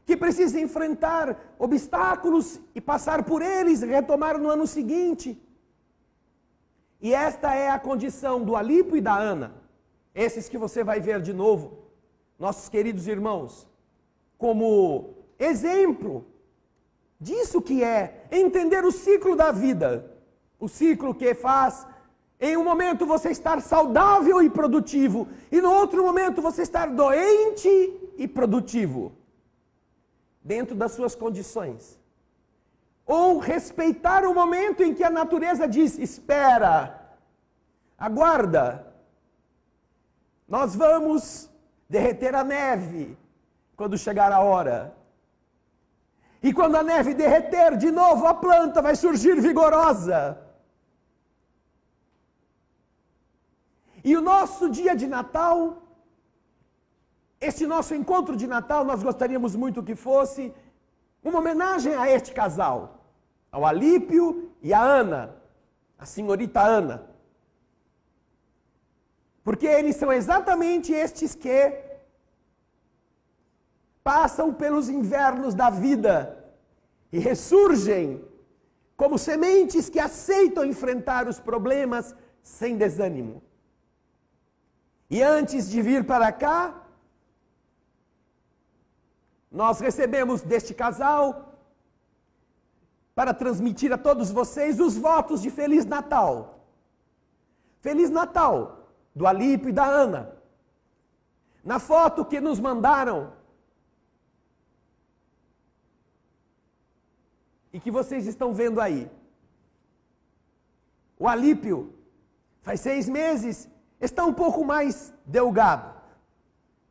que precisa enfrentar obstáculos e passar por eles, retomar no ano seguinte. E esta é a condição do Alípio e da Ana, esses que você vai ver de novo, nossos queridos irmãos, como exemplo disso que é entender o ciclo da vida, o ciclo que faz em um momento você estar saudável e produtivo, e no outro momento você estar doente e produtivo, dentro das suas condições. Ou respeitar o momento em que a natureza diz, espera, aguarda, nós vamos derreter a neve quando chegar a hora. E quando a neve derreter, de novo a planta vai surgir vigorosa. E o nosso dia de Natal, este nosso encontro de Natal, nós gostaríamos muito que fosse uma homenagem a este casal, ao Alípio e a Ana, a senhorita Ana. Porque eles são exatamente estes que passam pelos invernos da vida e ressurgem como sementes que aceitam enfrentar os problemas sem desânimo. E antes de vir para cá, nós recebemos deste casal, para transmitir a todos vocês os votos de Feliz Natal. Feliz Natal, do Alípio e da Ana. Na foto que nos mandaram, e que vocês estão vendo aí, o Alípio, faz 6 meses, está um pouco mais delgado,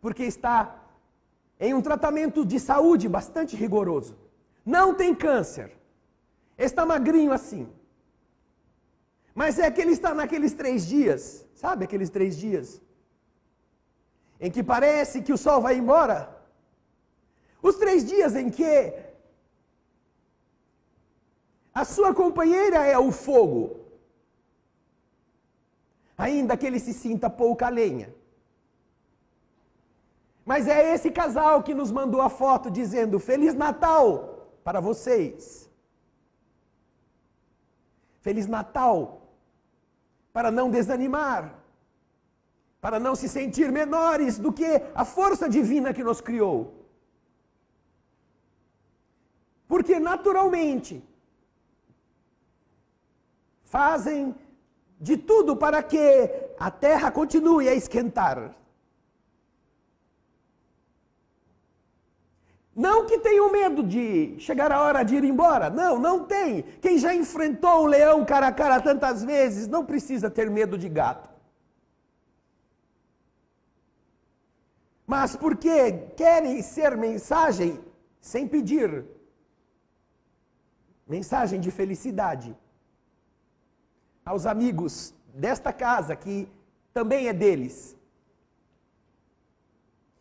porque está em um tratamento de saúde bastante rigoroso. Não tem câncer. Está magrinho assim. Mas é que ele está naqueles 3 dias, sabe aqueles 3 dias? Em que parece que o sol vai embora. Os 3 dias em que a sua companheira é o fogo. Ainda que ele se sinta pouca lenha. Mas é esse casal que nos mandou a foto dizendo Feliz Natal para vocês. Feliz Natal para não desanimar, para não se sentir menores do que a força divina que nos criou. Porque naturalmente fazem de tudo para que a terra continue a esquentar. Não que tenham medo de chegar a hora de ir embora. Não, não tem. Quem já enfrentou um leão cara a cara tantas vezes, não precisa ter medo de gato. Mas porque querem ser mensagem sem pedir. Mensagem de felicidade. Aos amigos desta casa, que também é deles.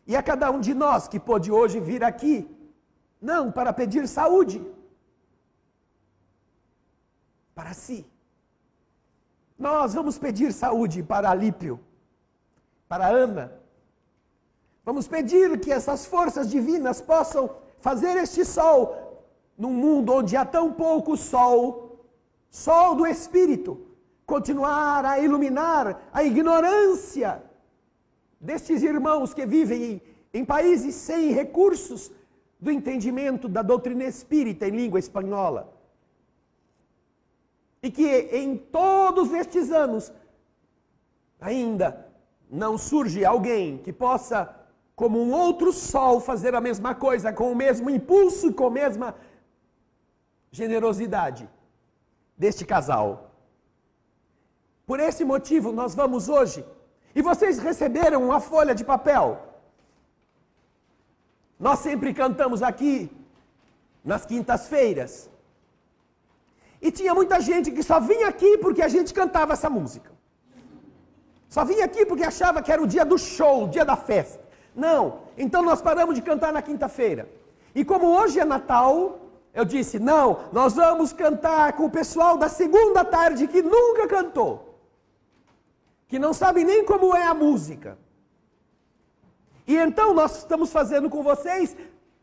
E a cada um de nós que pôde hoje vir aqui, não para pedir saúde, para si. Nós vamos pedir saúde para Alípio, para Ana. Vamos pedir que essas forças divinas possam fazer este sol, num mundo onde há tão pouco sol, sol do Espírito, continuar a iluminar a ignorância destes irmãos que vivem em países sem recursos do entendimento da doutrina espírita em língua espanhola. E que em todos estes anos ainda não surge alguém que possa, como um outro sol, fazer a mesma coisa, com o mesmo impulso, com a mesma generosidade deste casal. Por esse motivo nós vamos hoje. E vocês receberam uma folha de papel. Nós sempre cantamos aqui, nas quintas-feiras. E tinha muita gente que só vinha aqui porque a gente cantava essa música. Só vinha aqui porque achava que era o dia do show, o dia da festa. Não, então nós paramos de cantar na quinta-feira. E como hoje é Natal, eu disse, não, nós vamos cantar com o pessoal da segunda tarde que nunca cantou. Que não sabe nem como é a música. E então nós estamos fazendo com vocês,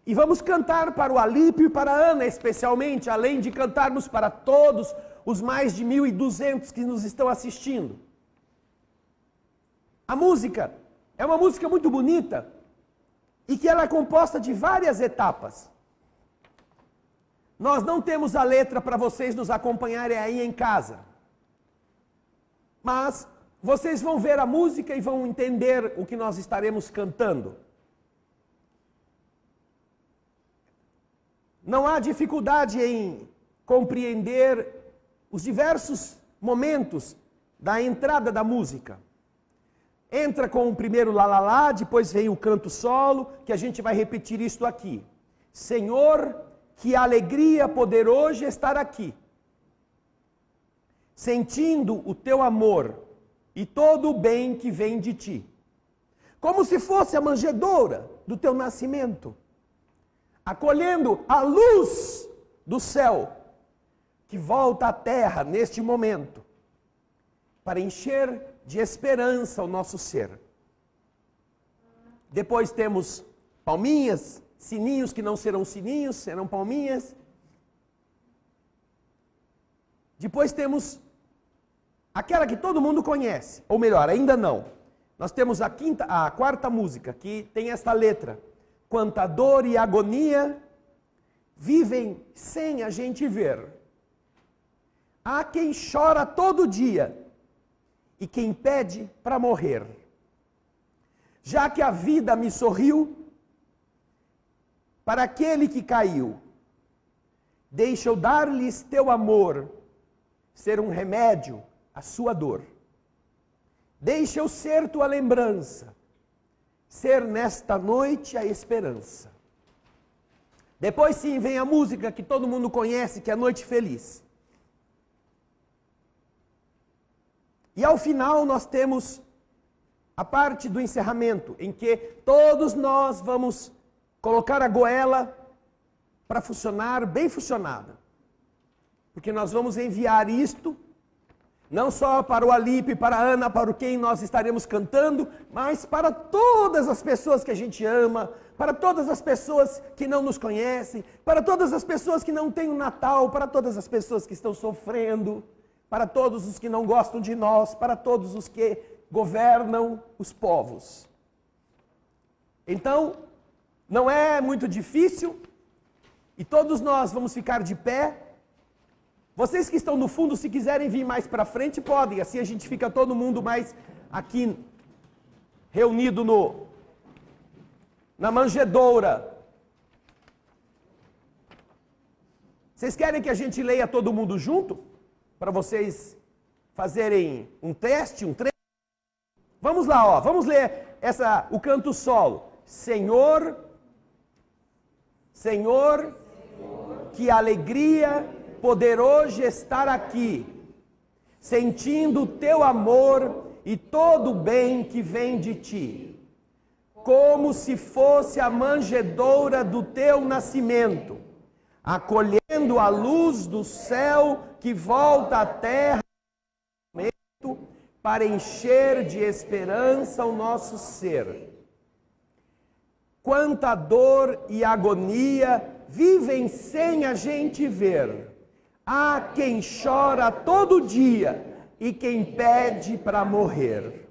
e vamos cantar para o Alípio e para a Ana especialmente, além de cantarmos para todos os mais de 1.200 que nos estão assistindo. A música é uma música muito bonita, e que ela é composta de várias etapas. Nós não temos a letra para vocês nos acompanharem aí em casa. Mas vocês vão ver a música e vão entender o que nós estaremos cantando. Não há dificuldade em compreender os diversos momentos da entrada da música. Entra com o primeiro lá, lá, lá, depois vem o canto solo, que a gente vai repetir isto aqui. Senhor, que alegria poder hoje estar aqui, sentindo o teu amor e todo o bem que vem de ti. Como se fosse a manjedoura do teu nascimento, acolhendo a luz do céu, que volta à terra neste momento, para encher de esperança o nosso ser. Depois temos palminhas, sininhos que não serão sininhos, serão palminhas. Depois temos aquela que todo mundo conhece, ou melhor, ainda não. Nós temos a quarta música, que tem esta letra. Quanta dor e agonia vivem sem a gente ver. Há quem chora todo dia e quem pede para morrer. Já que a vida me sorriu, para aquele que caiu, deixa eu dar-lhes teu amor, ser um remédio à sua dor. Deixa eu ser tua lembrança, ser nesta noite a esperança. Depois sim vem a música que todo mundo conhece, que é Noite Feliz. E ao final nós temos a parte do encerramento, em que todos nós vamos colocar a goela para funcionar bem funcionada. Porque nós vamos enviar isto, não só para o Alípio e para a Ana, para quem nós estaremos cantando, mas para todas as pessoas que a gente ama, para todas as pessoas que não nos conhecem, para todas as pessoas que não têm o Natal, para todas as pessoas que estão sofrendo, para todos os que não gostam de nós, para todos os que governam os povos. Então, não é muito difícil, e todos nós vamos ficar de pé. Vocês que estão no fundo, se quiserem vir mais para frente, podem. Assim a gente fica todo mundo mais aqui reunido na manjedoura. Vocês querem que a gente leia todo mundo junto? Para vocês fazerem um teste, um treino? Vamos lá, ó. Vamos ler o canto solo. Senhor, Senhor, que alegria poder hoje estar aqui, sentindo o teu amor e todo o bem que vem de ti, como se fosse a manjedoura do teu nascimento, acolhendo a luz do céu que volta à terra para encher de esperança o nosso ser. Quanta dor e agonia vivem sem a gente ver. Há quem chora todo dia e quem pede para morrer.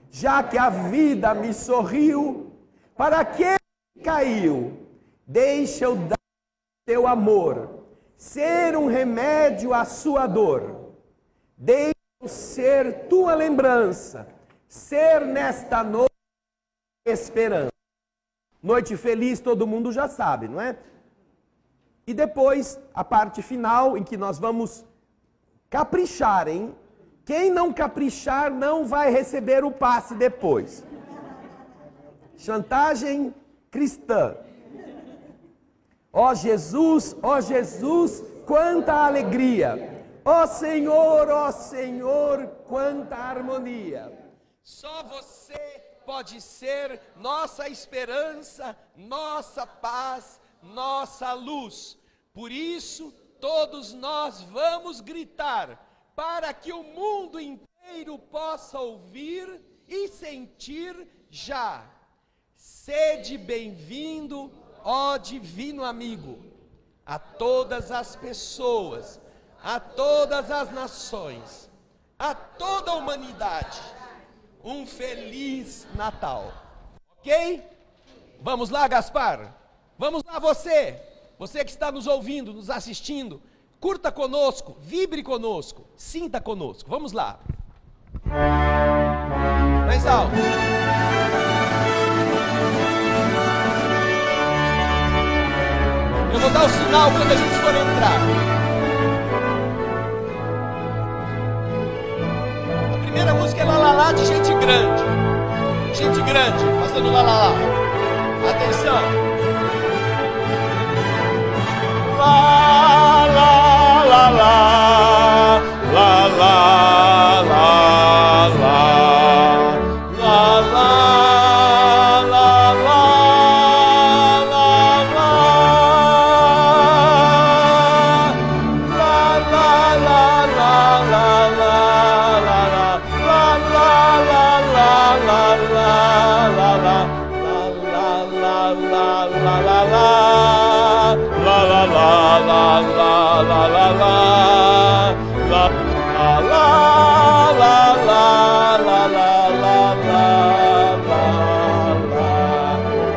Já que a vida me sorriu, para aquele que caiu, deixa eu dar teu amor, ser um remédio à sua dor. Deixa eu ser tua lembrança, ser nesta noite esperança. Noite feliz, todo mundo já sabe, não é? E depois, a parte final, em que nós vamos caprichar, hein? Quem não caprichar não vai receber o passe depois. Chantagem cristã. Ó Jesus, quanta alegria! Ó Senhor, quanta harmonia! Só você pode ser nossa esperança, nossa paz, nossa luz. Por isso, todos nós vamos gritar, para que o mundo inteiro possa ouvir e sentir já. Sede bem-vindo, ó divino amigo, a todas as pessoas, a todas as nações, a toda a humanidade. Um feliz Natal. Ok? Vamos lá, Gaspar? Vamos lá, você que está nos ouvindo, nos assistindo, curta conosco, vibre conosco, sinta conosco. Vamos lá. Mais alto. Eu vou dar o sinal quando a gente for entrar. A primeira música é Lá Lá Lá de gente grande. Gente grande, fazendo Lá Lá Lá. Atenção. La la la la la la la la la la la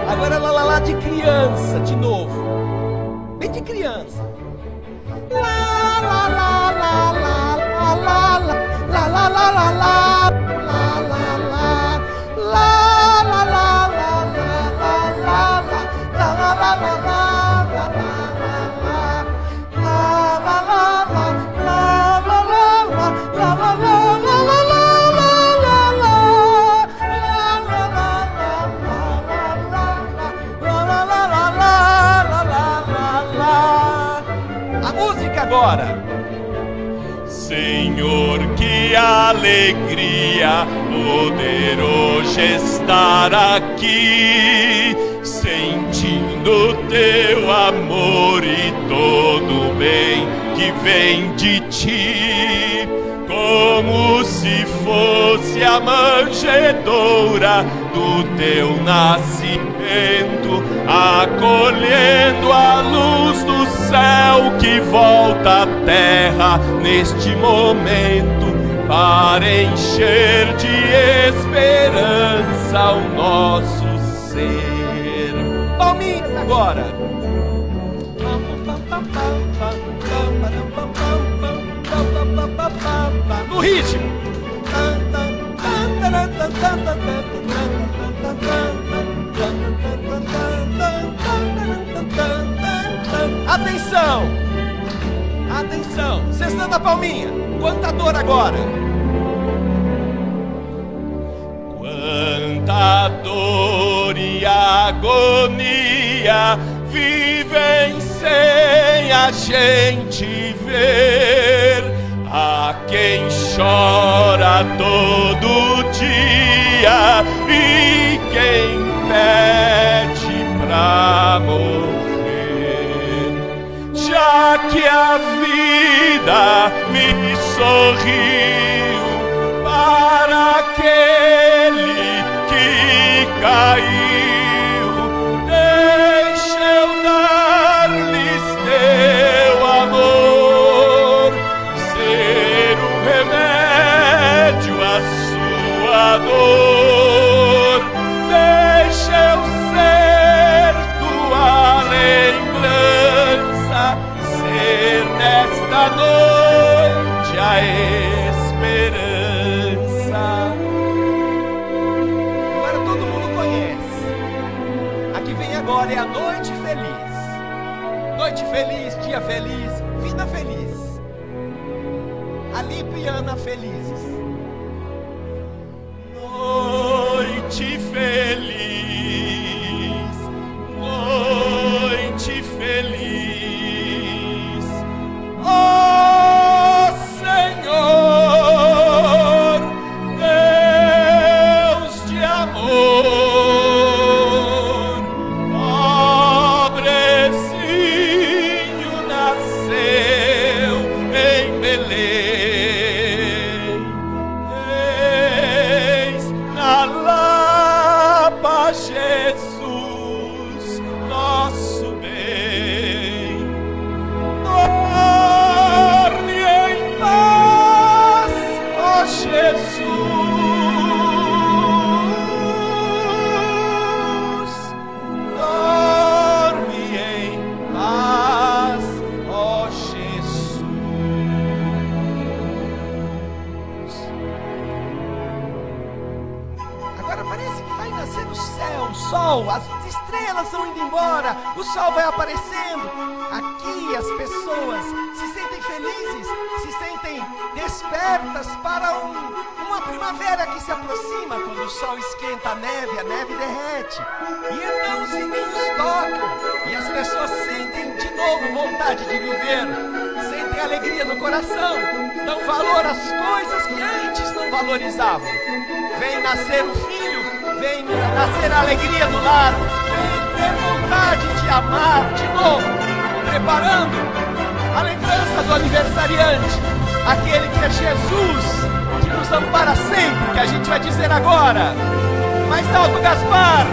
Agora lá lá lá de criança de novo. Bem de criança. Lá lá lá lá lá lá lá lá lá lá lá lá agora. Senhor, que alegria poder hoje estar aqui, sentindo teu amor e todo o bem que vem de ti, como se fosse a manjedoura do teu nascimento, acolhendo a luz do céu que volta à terra neste momento, para encher de esperança o nosso ser. Palminhas agora. No ritmo. Atenção! Atenção, cessando a palminha. Quanta dor agora? Quanta dor e agonia vivem sem a gente ver. Há quem chora todo dia e quem pede pra morrer. Já que a vida me sorriu para aquele que caiu, deixa eu dar-lhes teu amor, ser um remédio à sua dor. Deixa eu ser tua lembrança, ser nesta noite a esperança. Agora todo mundo conhece. A que vem agora é a noite feliz. Noite feliz, dia feliz, vida feliz. Alipe e Ana felizes. Noite feliz, noite feliz, ó Senhor, Deus de amor, pobrecinho nasceu em Belém. Eis na Lapa Jesus, nosso bem. Dorme em paz, ó Jesus. Dorme em paz, ó Jesus. Agora parece que vai nascer o céu, o sol, as estrelas vão indo embora, o sol vai aparecendo. Aqui as pessoas se sentem felizes, se sentem despertas para uma primavera que se aproxima. Quando o sol esquenta a neve derrete. E então os sininhos tocam e as pessoas sentem de novo vontade de viver, sentem alegria no coração, dão valor às coisas que antes não valorizavam. Vem nascer o filho, vem nascer a alegria do lar, vem ter vontade de amar de novo, preparando a lembrança do aniversariante, aquele que é Jesus, que nos ampara sempre, que a gente vai dizer agora. Mais alto, Gaspar.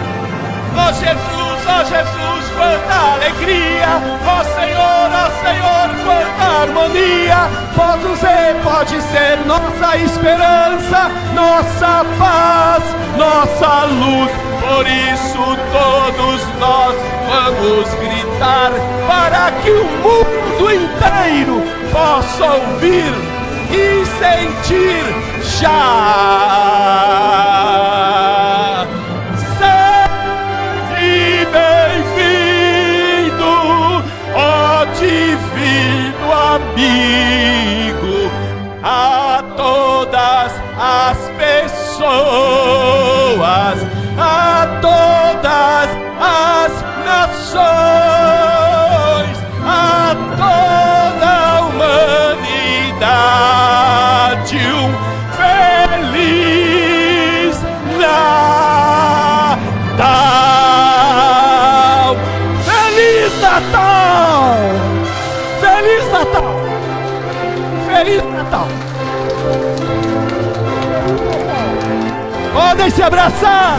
Ó Jesus, quanta alegria, ó Senhor, quanta harmonia. Pode ser nossa esperança, nossa paz, nossa luz. Por isso todos nós vamos gritar, para que o mundo inteiro possa ouvir e sentir já. Seja bem-vindo, ó divino amigo, a todas as pessoas, a todas as nações, a toda a humanidade, um feliz Natal! Feliz Natal! Feliz Natal! Feliz Natal! Podem se abraçar!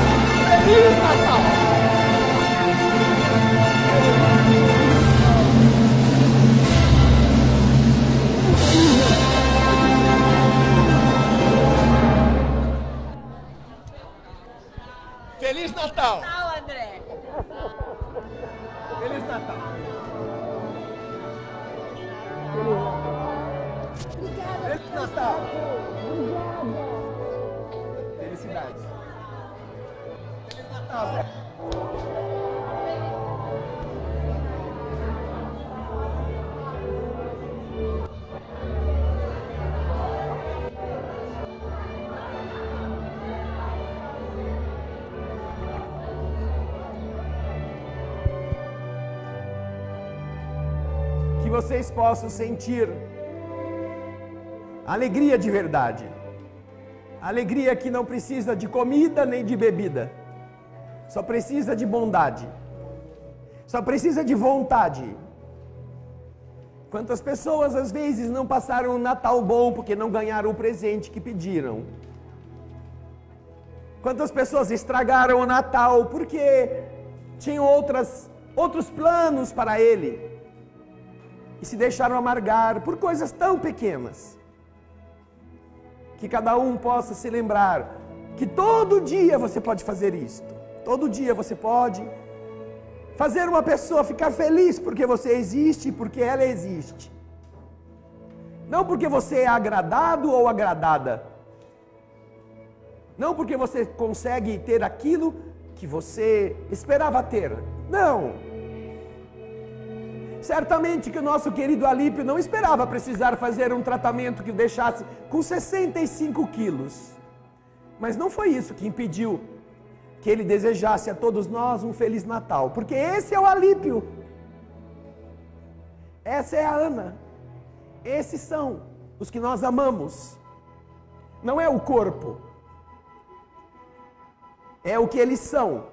Feliz Natal! Feliz Natal! Natal, André! Feliz Natal! Feliz Natal! Felicidades! Feliz Natal, Zé! que vocês possam sentir alegria de verdade. Alegria que não precisa de comida nem de bebida. Só precisa de bondade. Só precisa de vontade. Quantas pessoas às vezes não passaram um Natal bom porque não ganharam o presente que pediram? Quantas pessoas estragaram o Natal porque tinham outros planos para ele e se deixaram amargar por coisas tão pequenas? Que cada um possa se lembrar que todo dia você pode fazer isto. Todo dia você pode fazer uma pessoa ficar feliz porque você existe e porque ela existe. Não porque você é agradado ou agradada. Não porque você consegue ter aquilo que você esperava ter. Não. Certamente que o nosso querido Alípio não esperava precisar fazer um tratamento que o deixasse com 65 quilos. Mas não foi isso que impediu que ele desejasse a todos nós um Feliz Natal. Porque esse é o Alípio. Essa é a Ana. Esses são os que nós amamos. Não é o corpo. É o que eles são.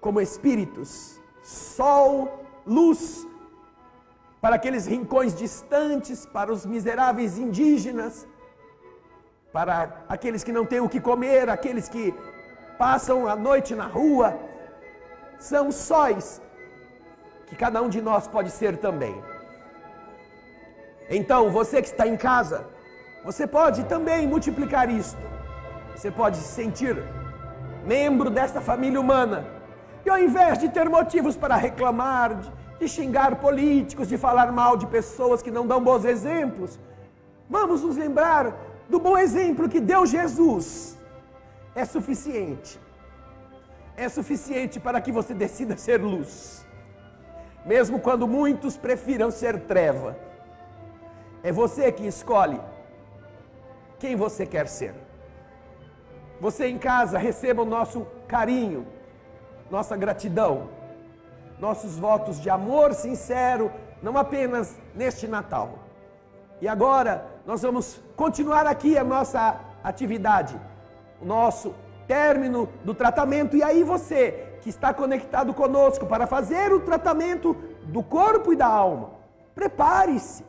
Como espíritos. Sol, luz, para aqueles rincões distantes, para os miseráveis indígenas, para aqueles que não têm o que comer, aqueles que passam a noite na rua. São sóis que cada um de nós pode ser também. Então, você que está em casa, você pode também multiplicar isto. Você pode se sentir membro desta família humana. E ao invés de ter motivos para reclamar, de xingar políticos, de falar mal de pessoas que não dão bons exemplos, vamos nos lembrar do bom exemplo que deu Jesus. É suficiente. É suficiente para que você decida ser luz. Mesmo quando muitos prefiram ser treva. É você que escolhe quem você quer ser. Você em casa, receba o nosso carinho, nossa gratidão, nossos votos de amor sincero, não apenas neste Natal. E agora nós vamos continuar aqui a nossa atividade, o nosso término do tratamento. E aí você que está conectado conosco para fazer o tratamento do corpo e da alma, prepare-se,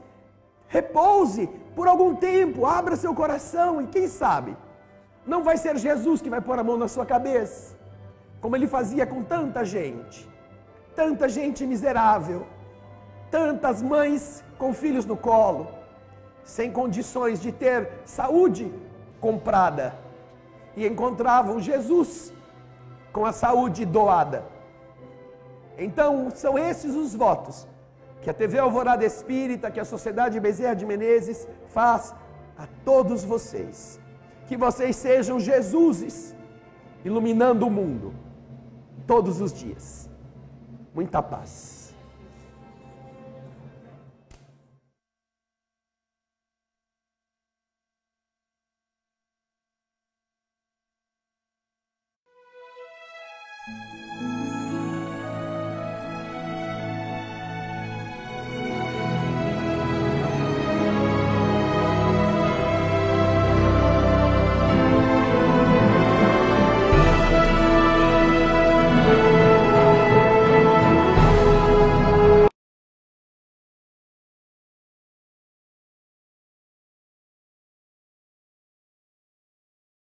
repouse por algum tempo, abra seu coração e quem sabe, não vai ser Jesus que vai pôr a mão na sua cabeça, como ele fazia com tanta gente miserável, tantas mães com filhos no colo, sem condições de ter saúde comprada, e encontravam Jesus com a saúde doada. Então são esses os votos que a TV Alvorada Espírita, que a Sociedade Bezerra de Menezes faz a todos vocês. Que vocês sejam Jesuses iluminando o mundo todos os dias. Muita paz.